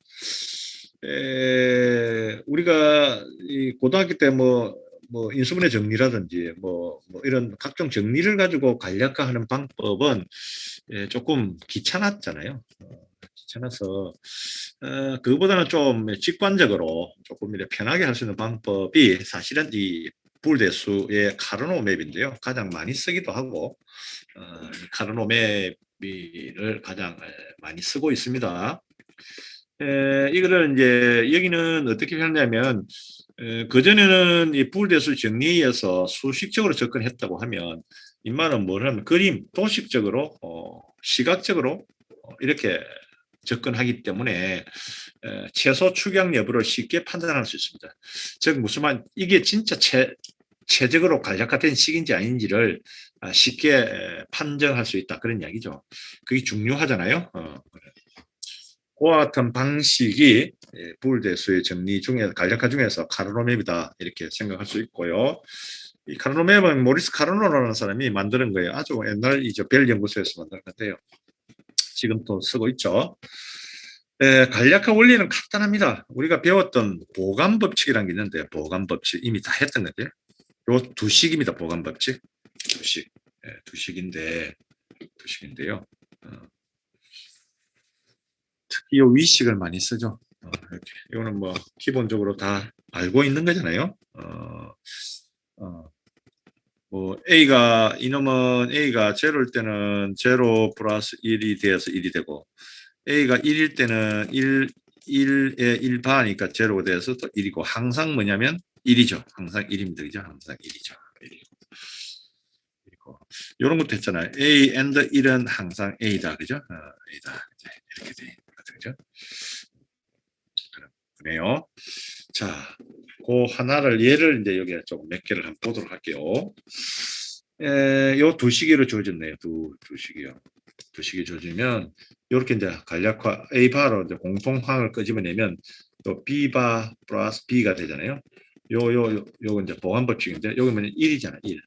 우리가 이 고등학교 때 뭐 인수분해 정리라든지 뭐 이런 각종 정리를 가지고 간략화하는 방법은 조금 귀찮았잖아요. 귀찮아서 그거보다는 좀 직관적으로 조금 이렇게 편하게 할 수 있는 방법이 사실은 이 부울대수의 카르노 맵인데요. 가장 많이 쓰기도 하고 카르노 맵을 가장 많이 쓰고 있습니다. 이거를 이제 여기는 어떻게 하냐면 그전에는 이 부울대수 정리에서 수식적으로 접근했다고 하면 인마는 뭘 하면 그림, 도식적으로 시각적으로 이렇게 접근하기 때문에 최소 축약 여부를 쉽게 판단할 수 있습니다. 즉 무슨 말 이게 진짜 최적으로 간략화된 식인지 아닌지를 쉽게 판정할 수 있다 그런 이야기죠. 그게 중요하잖아요. 그와 같은 방식이 부울대수의 정리 중에 간략화 중에서 카르노 맵이다 이렇게 생각할 수 있고요. 이 카르노 맵은 모리스 카르노라는 사람이 만드는 거예요. 아주 옛날 이제 벨 연구소에서 만든 건데요. 지금 또 쓰고 있죠. 간략화 원리는 간단합니다. 우리가 배웠던 보관 법칙이라는 게 있는데 보관 법칙 이미 다 했던 건데 요 두 식입니다. 보관 법칙 두 식인데요. 특히 요 위식을 많이 쓰죠. 이렇게. 이거는 뭐 기본적으로 다 알고 있는 거잖아요. 뭐 A가 이놈은 A가 제로일 때는 제로 플러스 1이 돼서 1이 되고 A가 1일 때는 1에 1 반이니까 제로가 돼서 또 1이고 항상 뭐냐면 1이죠. 항상 1입니다. 그죠? 항상 1이죠. 1이고. 이런 것도 했잖아요. A and 1은 항상 A다. 그죠? A다. 이렇게 돼. 그죠? 그래요. 자, 그 하나를 예를 이제 여기 좀 몇 개를 한번 보도록 할게요. 요 두 시기로 주어졌네요. 두 시기요. 두 시기 주어지면 이렇게 이제 간략화 A 바로 이제 공통항을 끄집어내면 또 B 바 플러스 B가 되잖아요. 요거 이제 보완 법칙인데 여기 면 1이잖아. 1.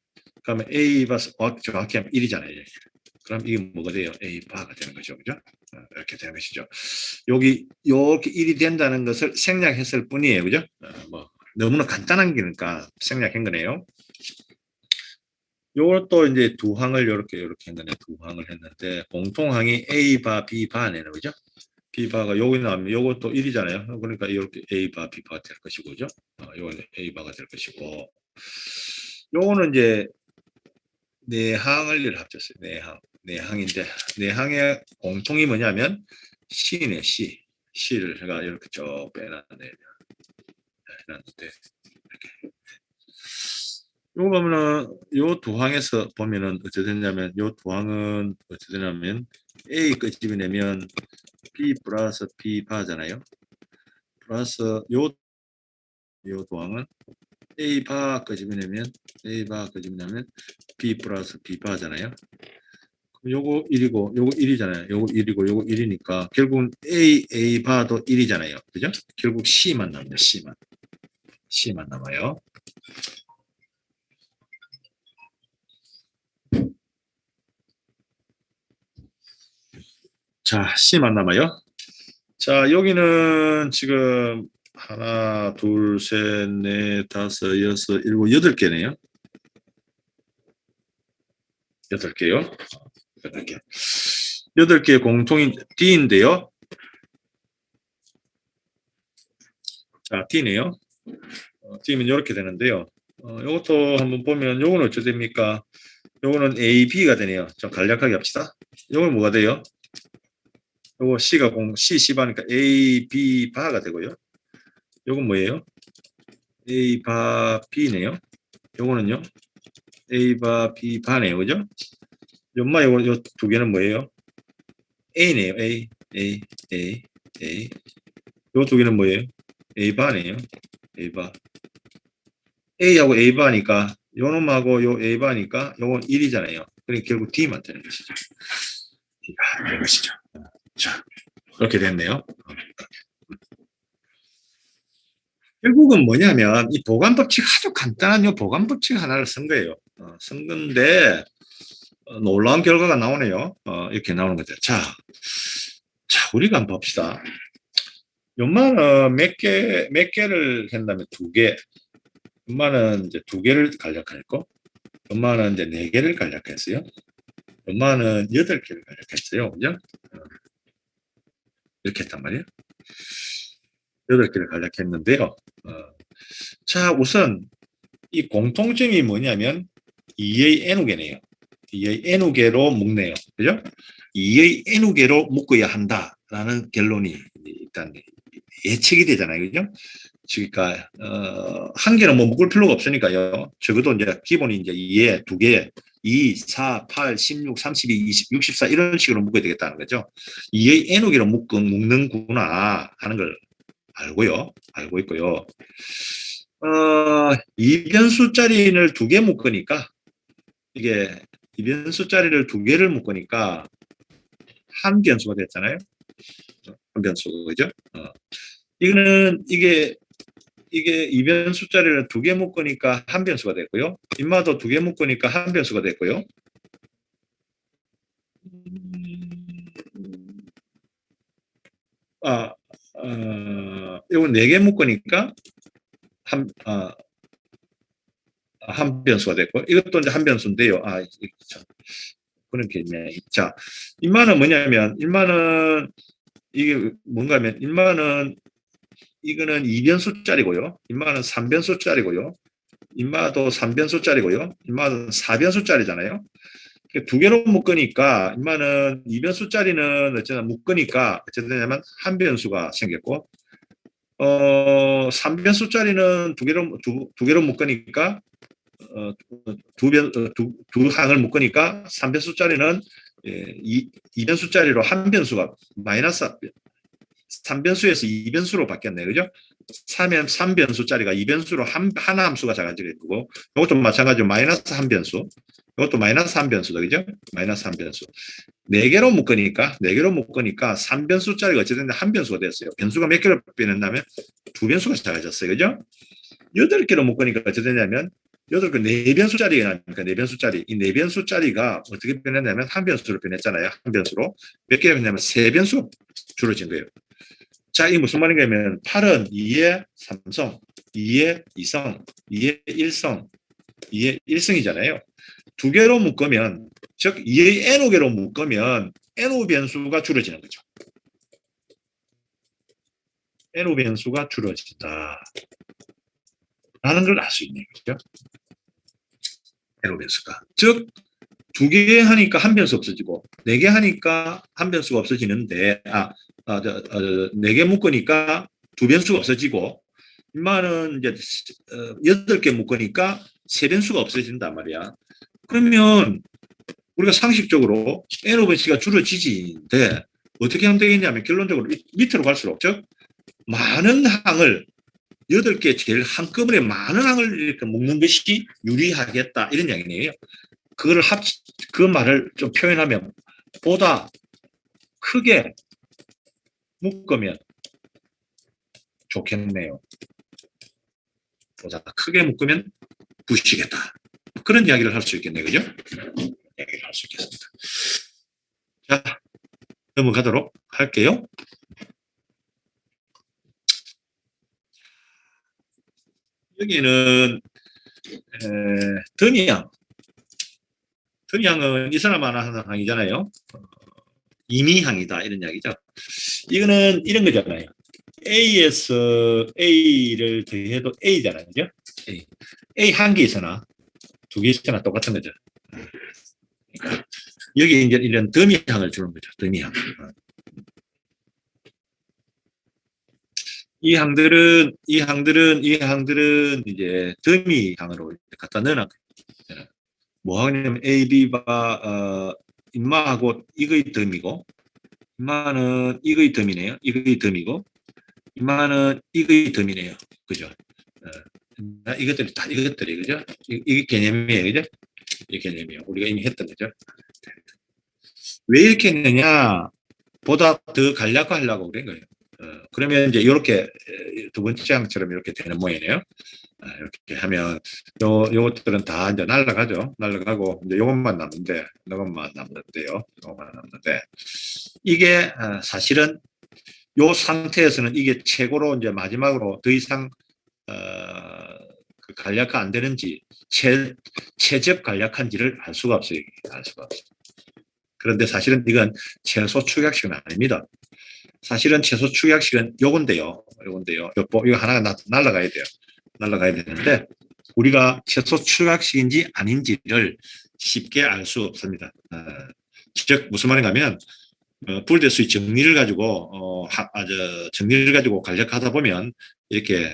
그러면 A 바 정확히 하면 1이잖아요. 그럼 이게 뭐가 돼요? A 바가 되는 거죠. 그죠? 이렇게 되는 것이죠. 여기 이렇게 1이 된다는 것을 생략했을 뿐이에요. 그죠? 뭐 너무나 간단한 거니까 생략한 거네요. 요것도 이제 두 항을 이렇게 했는데 두 항을 했는데 공통항이 A 바 B 바네요. 그죠? B 바가 여기 나오면 요것도 1이잖아요. 그러니까 이렇게 A 바 B 바가 될 것이고 그죠? 요거는 A 바가 될 것이고 요거는 이제 네 항을 합쳤어요. 네 항인데 네 항의 공통이 뭐냐면 C네 C. C를 제가 이렇게 쭉 빼놨는데 이렇게 요거 보면은 요 두 항에서 보면은 어떻게 되냐면 요 두 항은 어떻게 되냐면 A 끄집어 내면 B 플러스 B 바잖아요. 플러스 요 두 항은 A 바 끄집어 내면 A 바 끄집어 내면 B 플러스 B 바잖아요. 요거 1이고 요거 1이잖아요. 요거 1이고 요거 1이니까 결국은 A 바도 1이잖아요. 그죠? 결국 C만 남아요. C만 남아요. 자, C만 남아요. 자, 여기는 지금 하나, 둘, 셋, 넷, 다섯, 여섯, 일곱, 8개네요. 8개요. 8개. 8개 공통인 D인데요. 자, D네요. D면 이렇게 되는데요. 이것도 한번 보면 요거는 어떻게 됩니까? 요거는 A, B가 되네요. 좀 간략하게 합시다. 요건 뭐가 돼요? 요거 C, C 바니까 A, B 바가 되고요. 요건 뭐예요? A 바 B네요. 요거는요? A 바 B 바네요. 그죠? 연마 요 두 개는 뭐예요? A네요. A. 요 두 개는 뭐예요? A 바네요. A 바. A하고 A 바니까 요 놈하고 요 A 바니까 요건 1이잖아요. 그러니까 결국 D만 되는 것이죠. D가 되는 것이죠. 자, 그렇게 됐네요. 결국은 뭐냐면 이 보관 법칙 아주 간단한 요 보관 법칙 하나를 쓴 거예요. 쓴 건데 놀라운 결과가 나오네요. 이렇게 나오는 거죠. 자, 우리가 한번 봅시다. 연마는 몇 개를 한다면 2개. 연마는 이제 2개를 간략했고, 연마는 이제 4개를 간략했어요. 연마는 8개를 간략했어요. 그죠? 이렇게 했단 말이에요. 8개를 간략했는데요. 자, 우선 이 공통점이 뭐냐면 2의 n우개네요. 2의 n우개로 묶네요. 그죠? 2의 n우개로 묶어야 한다라는 결론이 일단 예측이 되잖아요. 그죠? 그러니까 한 개는 뭐 묶을 필요가 없으니까요. 적어도 이제 기본이 이제 2에 2개, 2, 4, 8, 16, 32, 20, 64 이런 식으로 묶어야 되겠다는 거죠. 2의 n우개로 묶는구나 하는 걸 알고 있고요. 이변수짜리를 2개 묶으니까 이게 이변수짜리를 2개를 묶으니까 한 변수가 됐잖아요. 한 변수 그죠? 이게 이변수짜리를 2개 묶으니까 한 변수가 됐고요. 인마도 2개 묶으니까 한 변수가 됐고요. 이건 4개 묶으니까 한 변수가 됐고, 이것도 이제 한 변수인데요. 그런 게 있네. 자, 인마는 뭐냐면, 인마는 이게 뭔가 하면, 인마는 이거는 2변수짜리고요. 인마는 3변수짜리고요. 인마도 3변수짜리고요. 인마는 4변수짜리잖아요. 2개로 묶으니까 인마는 2변수짜리는 어쨌든 묶으니까 어쨌든 되냐면 한 변수가 생겼고 3변수짜리는 두 개로 묶으니까 두 항을 묶으니까 3변수짜리는 2변수짜리로 한 변수가 마이너스 3변수에서 2변수로 바뀌었네요. 그죠? 3변수짜리가 2변수로 하나 함수가 작아지게 되고 이것도 마찬가지로 마이너스 한 변수 이것도 마이너스 한 변수다. 그죠? 마이너스 한 변수 4개로 묶으니까 3변수짜리가 어쨌든 한 변수가 됐어요. 변수가 몇 개로 변했냐면 2변수가 작아졌어요. 그죠? 8개로 묶으니까 어떻게 되냐면 8개 4변수짜리가 나니까 4변수짜리 이 4변수짜리가 어떻게 변했냐면 한 변수로 변했잖아요. 한 변수로 몇 개가 변했냐면 3변수가 줄어진 거예요. 자, 이게 무슨 말인가면 8은 2의 3성, 2의 2성, 2의 1성, 2의 1성이잖아요. 2개로 묶으면 즉 2의 n호개로 묶으면 n호 변수가 줄어지는 거죠. n호 변수가 줄어진다. 라는 걸 알 수 있는 거죠. n호 변수가. 즉 2개 하니까 한 변수 없어지고 4개 하니까 한 변수가 없어지는데 4개 묶으니까 2변수가 없어지고 인마는 이제 8개 묶으니까 세변수가 없어진단 말이야. 그러면 우리가 상식적으로 n 오브 c가 줄어지지인데 어떻게 하면 되겠냐면 결론적으로 밑으로 갈수록 즉 많은 항을 8개 제일 한꺼번에 많은 항을 이렇게 묶는 것이 유리하겠다 이런 이야기네요. 그거를 그 말을 좀 표현하면 보다 크게 묶으면 좋겠네요. 보다 크게 묶으면 부시겠다. 그런 이야기를 할 수 있겠네요. 그죠? 이야기를 할 수 있겠습니다. 자, 넘어가도록 할게요. 여기는 더미항. 더미항은 이 사람 하나 하는 항이잖아요. 임의항이다 이런 이야기죠. 이거는 이런 거잖아요. A에서 A를 더해도 A잖아요. 그죠? A 한 개 있으나 두 개 있으나 똑같은 거죠. 그러니까 여기 이제 이런 더미항을 주는 거죠. 더미항. 이 항들은 이제 더미항으로 갖다 넣어놨 거예요. 뭐 하냐면 A, B가 인마하고 이거의 더미고 인마는 이거의 더미네요. 이거의 더미고 인마는 이거의 더미네요. 그죠? 이것들이 다 이것들이 그죠? 이 개념이에요. 그죠? 이 개념이에요. 우리가 이미 했던 거죠. 왜 이렇게 했느냐? 보다 더 간략화하려고 그런 거예요. 그러면 이제 이렇게 두 번째 항처럼 이렇게 되는 모양이에요. 이렇게 하면 요것들은 다 이제 날라가죠. 날라가고 이제 요것만 남는데 요것만 남는데요. 요것만 남는데 이게 사실은 요 상태에서는 이게 최고로 이제 마지막으로 더 이상 그 간략화 안 되는지 최적 간략한지를 알 수가 없어요. 알 수가 없어요. 그런데 사실은 이건 최소 축약식은 아닙니다. 사실은 최소 축약식은 요건데요. 이거 하나가 날라가야 돼요. 날라가야 되는데 우리가 최소 축약식인지 아닌지를 쉽게 알 수 없습니다. 즉 무슨 말인가 하면 불대수의 정리를 가지고 정리를 가지고 간략하다 보면 이렇게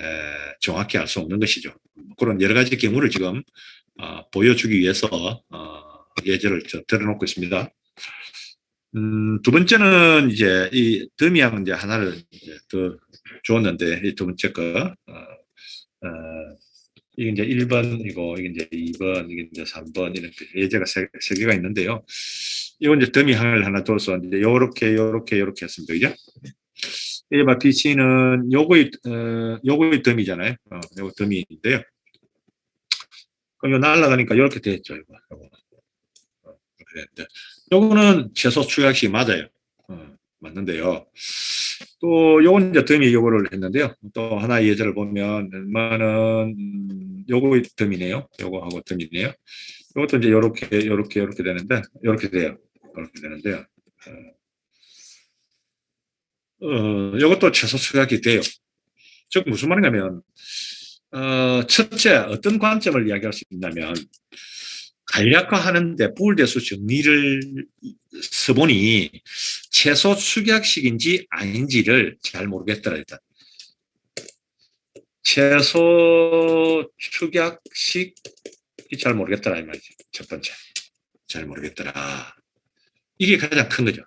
정확히 알 수 없는 것이죠. 그런 여러 가지 경우를 지금 보여주기 위해서 예제를 들어놓고 있습니다. 두 번째는 이제 이 더미항 이제 하나를 이제 더 줬는데 이 두 번째 거 이게 이제 1번이고 이게 이제 2번 이게 이제 3번 이렇게 예제가 세 개가 있는데요. 이건 이제 더미항을 하나 둬서 이제 요렇게 했습니다. 그죠? 이제 막 BC는 요거의 더미잖아요. 요거 더미인데요. 그럼 요 날라가니까 이렇게 됐죠. 요거. 요거는 최소 축약식이 맞아요. 맞는데요. 또 요건 이제 더미 요거를 했는데요. 또 하나 예제를 보면 얼마는 요거의 더미네요. 요거하고 더미네요. 요것도 이제 요렇게 되는데 요렇게 돼요. 이렇게 되는데요. 요것도 최소 축약이 돼요. 즉 무슨 말인가면 첫째 어떤 관점을 이야기할 수 있냐면 간략화하는데 부울대수 정리를 써보니 최소 축약식인지 아닌지를 잘 모르겠더라. 일단 최소 축약식이 잘 모르겠더라 이 말이죠. 첫 번째 잘 모르겠더라. 이게 가장 큰 거죠.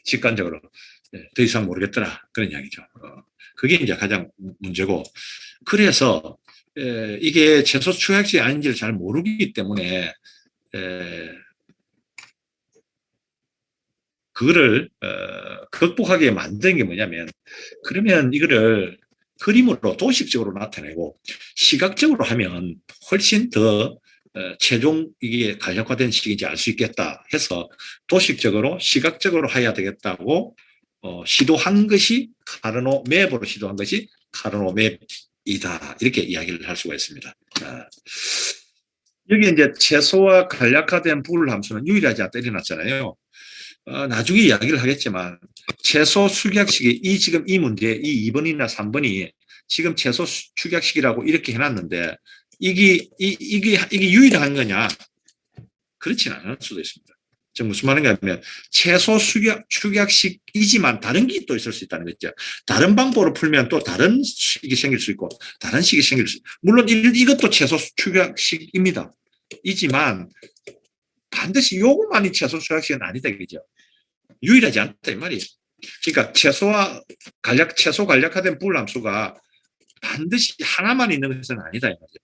직관적으로 더 이상 모르겠더라 그런 이야기죠. 그게 이제 가장 문제고 그래서 이게 최소 축약식이 아닌지를 잘 모르기 때문에 그거를 극복하게 만든 게 뭐냐면 그러면 이거를 그림으로 도식적으로 나타내고 시각적으로 하면 훨씬 더 최종 이게 간략화된 식인지 알 수 있겠다 해서 도식적으로 시각적으로 해야 되겠다고 시도한 것이 카르노 맵으로 시도한 것이 카르노 맵이다 이렇게 이야기를 할 수가 있습니다. 여기 이제 최소와 간략화된 부울 함수는 유일하지 않다 때려놨잖아요. 나중에 이야기를 하겠지만 최소 축약식이 지금 이 문제 이 2번이나 3번이 지금 최소 축약식이라고 이렇게 해놨는데 이게 유일한 거냐? 그렇지는 않을 수도 있습니다. 즉 무슨 말인가 하면 최소 축약식이지만 다른 게 또 있을 수 있다는 거죠. 다른 방법으로 풀면 또 다른 식이 생길 수 있고 다른 식이 생길 수 있고 물론 이것도 최소 축약식입니다. 이지만 반드시 요것만이 최소 축약식은 아니다 이거죠. 유일하지 않다 이 말이에요. 그러니까 최소 간략화된 불함수가 반드시 하나만 있는 것은 아니다 이 말이죠.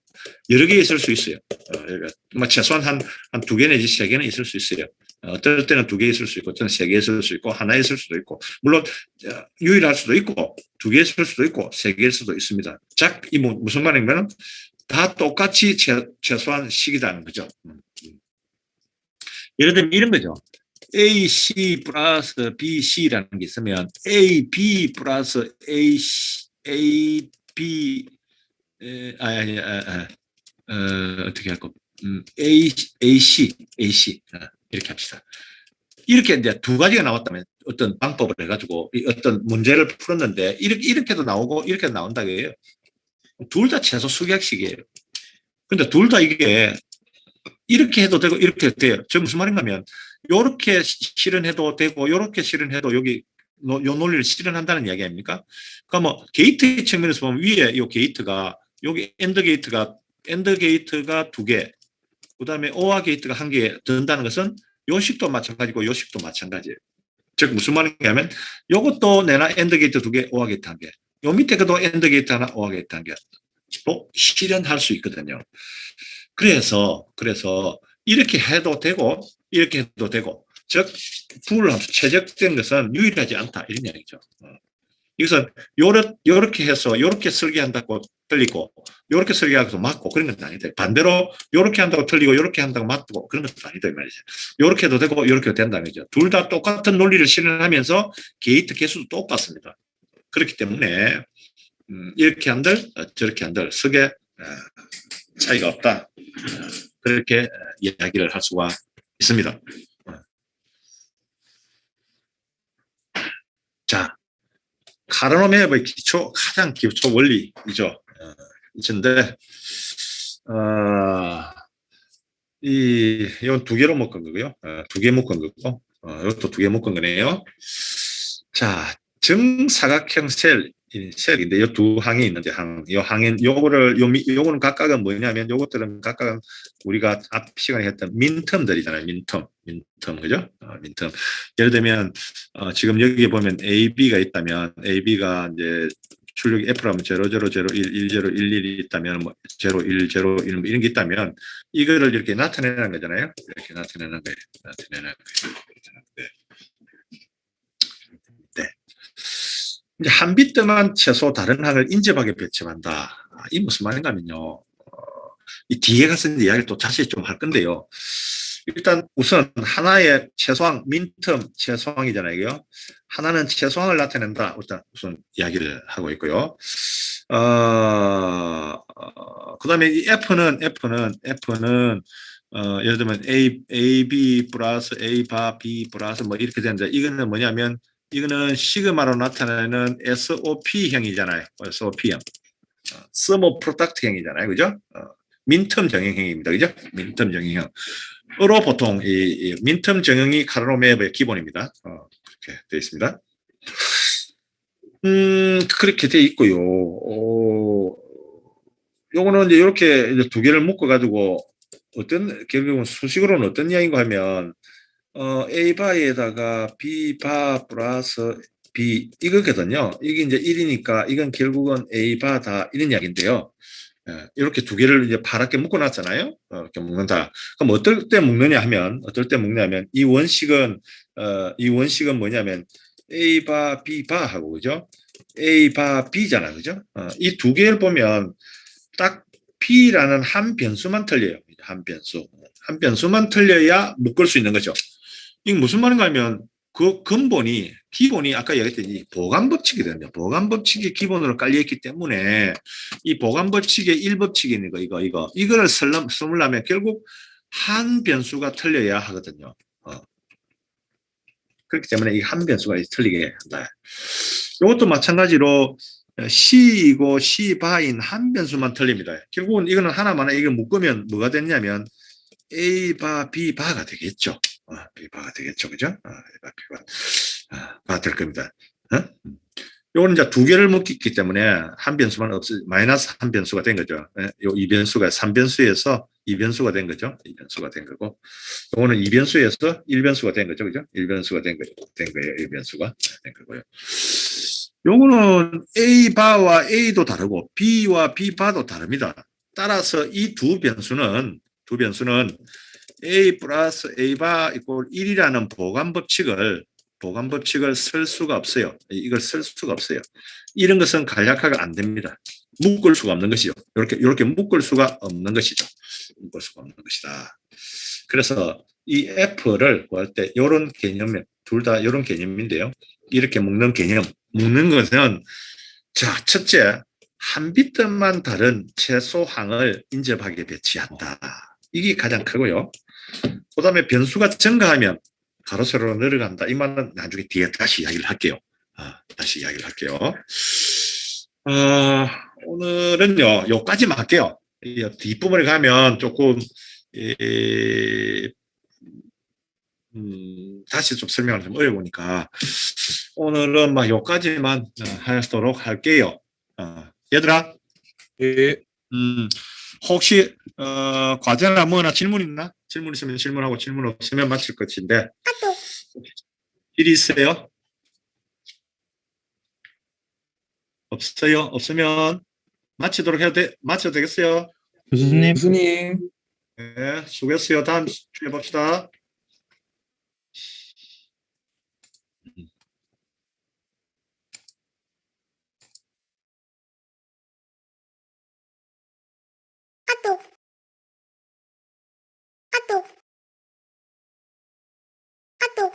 여러 개 있을 수 있어요. 그러니까 최소한 한 두 개 내지 세 개는 있을 수 있어요. 어떨 때는 두 개 있을 수 있고, 어떤 세 개 있을 수 있고, 하나 있을 수도 있고, 물론 유일할 수도 있고, 두 개 있을 수도 있고, 세 개일 수도 있습니다. 이 무슨 말이냐면 다 똑같이 최소한 식이라는 거죠. 예를 들면 이런 거죠. AC 플러스 BC라는 게 있으면 AB 플러스 AB 어떻게 할까? AC 이렇게 합시다. 이렇게 이제 두 가지가 나왔다면 어떤 방법을 해가지고 어떤 문제를 풀었는데 이렇게도 나오고 이렇게도 나온다 그래요. 둘 다 최소 수학식이에요. 근데 둘 다 이게 이렇게 해도 되고 이렇게 해도 돼요. 저 무슨 말인가 하면 요렇게 실현해도 되고 요렇게 실현해도 여기 요 논리를 실현한다는 이야기 아닙니까? 그러니까 뭐 게이트 측면에서 보면 위에 요 게이트가 여기 엔드 게이트가 두 개, 그다음에 오아 게이트가 한 개 든다는 것은 요식도 마찬가지고 요식도 마찬가지예요. 즉 무슨 말인가 하면 요것도 내나 엔드 게이트 두 개, 오아 게이트 한 개. 요 밑에 그도 엔드 게이트 하나, 오아 게이트 한 개. 또 실현할 수 있거든요. 그래서 이렇게 해도 되고 이렇게 해도 되고 즉 불함수 최적된 것은 유일하지 않다 이런 이야기죠. 이것은 요렇게 해서 요렇게 설계한다고 틀리고 요렇게 설계하고 맞고 그런 건 아니다. 반대로 요렇게 한다고 틀리고 요렇게 한다고 맞고 그런 것도 아니다 이 말이죠. 요렇게 해도 되고 요렇게 해도 된다는 거죠. 둘 다 똑같은 논리를 실현하면서 게이트 개수도 똑같습니다. 그렇기 때문에 이렇게 한들 저렇게 한들 석에 차이가 없다. 그렇게 이야기를 할 수가 있습니다. 자, 카르노메의 가장 기초 원리이죠. 이건데 이건 두 개로 묶은 거고요. 두 개 묶은 거고, 이것도 두 개 묶은 거네요. 자, 정사각형 셀인데 이 두 항이 있는데 이 항은 요거는 각각은 뭐냐면 요것들은 각각은 우리가 앞 시간에 했던 민텀들이잖아요. 민텀 그죠? 민텀. 예를 들면 지금 여기 보면 AB가 있다면 AB가 이제 출력이 F라면 0, 0, 0, 1, 1, 0, 1, 1이 있다면 뭐 0, 1, 0, 1 이런 게 있다면 이거를 이렇게 나타내는 거잖아요. 이렇게 나타내는 거예요. 네. 이제 한 비트만 최소 다른 항을 인접하게 배치한다. 이 무슨 말인가 하면요. 이 뒤에 가서 이야기를 또 자세히 좀 할 건데요. 일단 우선 하나의 최소항, 민텀 최소항이잖아요. 이게요. 하나는 최소항을 나타낸다. 일단 우선 이야기를 하고 있고요. 그 다음에 이 F는 예를 들면 A, B 플러스 A 바 B 플러스 뭐 이렇게 되는데 이거는 뭐냐면 이거는 시그마로 나타내는 SOP형이잖아요. SOP형. 서머 프로덕트형이잖아요. 그죠? 민텀 정형형입니다. 그죠? 민텀 정형형. 으로 보통 이 민텀 정형이 카르노메의 기본입니다. 그렇게 되어 있습니다. 그렇게 되어 있고요. 요거는 이제 이렇게 이제 두 개를 묶어가지고 결국은 수식으로는 어떤 이야기인가 하면, A 바에다가 B 바 플러스 B 이거거든요. 이게 이제 1이니까 이건 결국은 A 바다 이런 이야기인데요. 이렇게 두 개를 이제 파랗게 묶어놨잖아요. 이렇게 묶는다. 그럼 어떨 때 묶느냐 하면 이 원식은 뭐냐면 A 바 B 바 하고 그죠? A 바 B잖아, 그죠? 이 두 개를 보면 딱 B라는 한 변수만 틀려요. 한 변수만 틀려야 묶을 수 있는 거죠. 이게 무슨 말인가 하면 그 기본이 아까 얘기했더니 보관법칙이거든요. 보관법칙이 기본으로 깔려있기 때문에 이 보관법칙의 1법칙이니까 이거를 쓰려면 결국 한 변수가 틀려야 하거든요. 그렇기 때문에 이 한 변수가 틀리게 한다. 이것도 마찬가지로 C이고 C 바인 한 변수만 틀립니다. 결국은 이거는 하나만 이걸 묶으면 뭐가 됐냐면 A 바 B 바가 되겠죠. B바가 되겠죠, 그죠? B바, B가 될 겁니다. 요거는 이제 두 개를 묶기 때문에 한 변수만 마이너스 한 변수가 된 거죠. 요 이 변수가 3변수에서 2변수가 된 거죠. 2변수가 된 거고, 요거는 2변수에서 1변수가 된 거죠, 그죠? 1변수가 된 거예요. 1변수가 된 거고요. 요거는 A바와 A도 다르고 B와 B바도 다릅니다. 따라서 이 두 변수는 A 플러스 A바 이꼴 1이라는 보관법칙을 쓸 수가 없어요. 이걸 쓸 수가 없어요. 이런 것은 간략하게 안 됩니다. 묶을 수가 없는 것이죠. 이렇게 묶을 수가 없는 것이죠. 묶을 수가 없는 것이다. 그래서 이 F를 구할 때 이런 개념, 둘 다 이런 개념인데요. 이렇게 묶는 것은 자, 첫째, 한 비트만 다른 최소항을 인접하게 배치한다. 이게 가장 크고요. 그 다음에 변수가 증가하면 가로 세로로 늘어간다. 이 말은 나중에 뒤에 다시 이야기를 할게요. 오늘은요, 요까지만 할게요. 뒷부분에 가면 조금 다시 좀 설명을 좀 어려우니까 오늘은 막 요까지만 하도록 할게요. 얘들아, 예. 혹시 과제나 뭐나 질문 있나? 질문 있으면 질문하고 질문 없으면 마칠 것인데. 일이 있어요? 없어요? 없으면 마쳐도 되겠어요? 교수님. 교수님. 네, 수고했어요. 다음 주에 봅시다.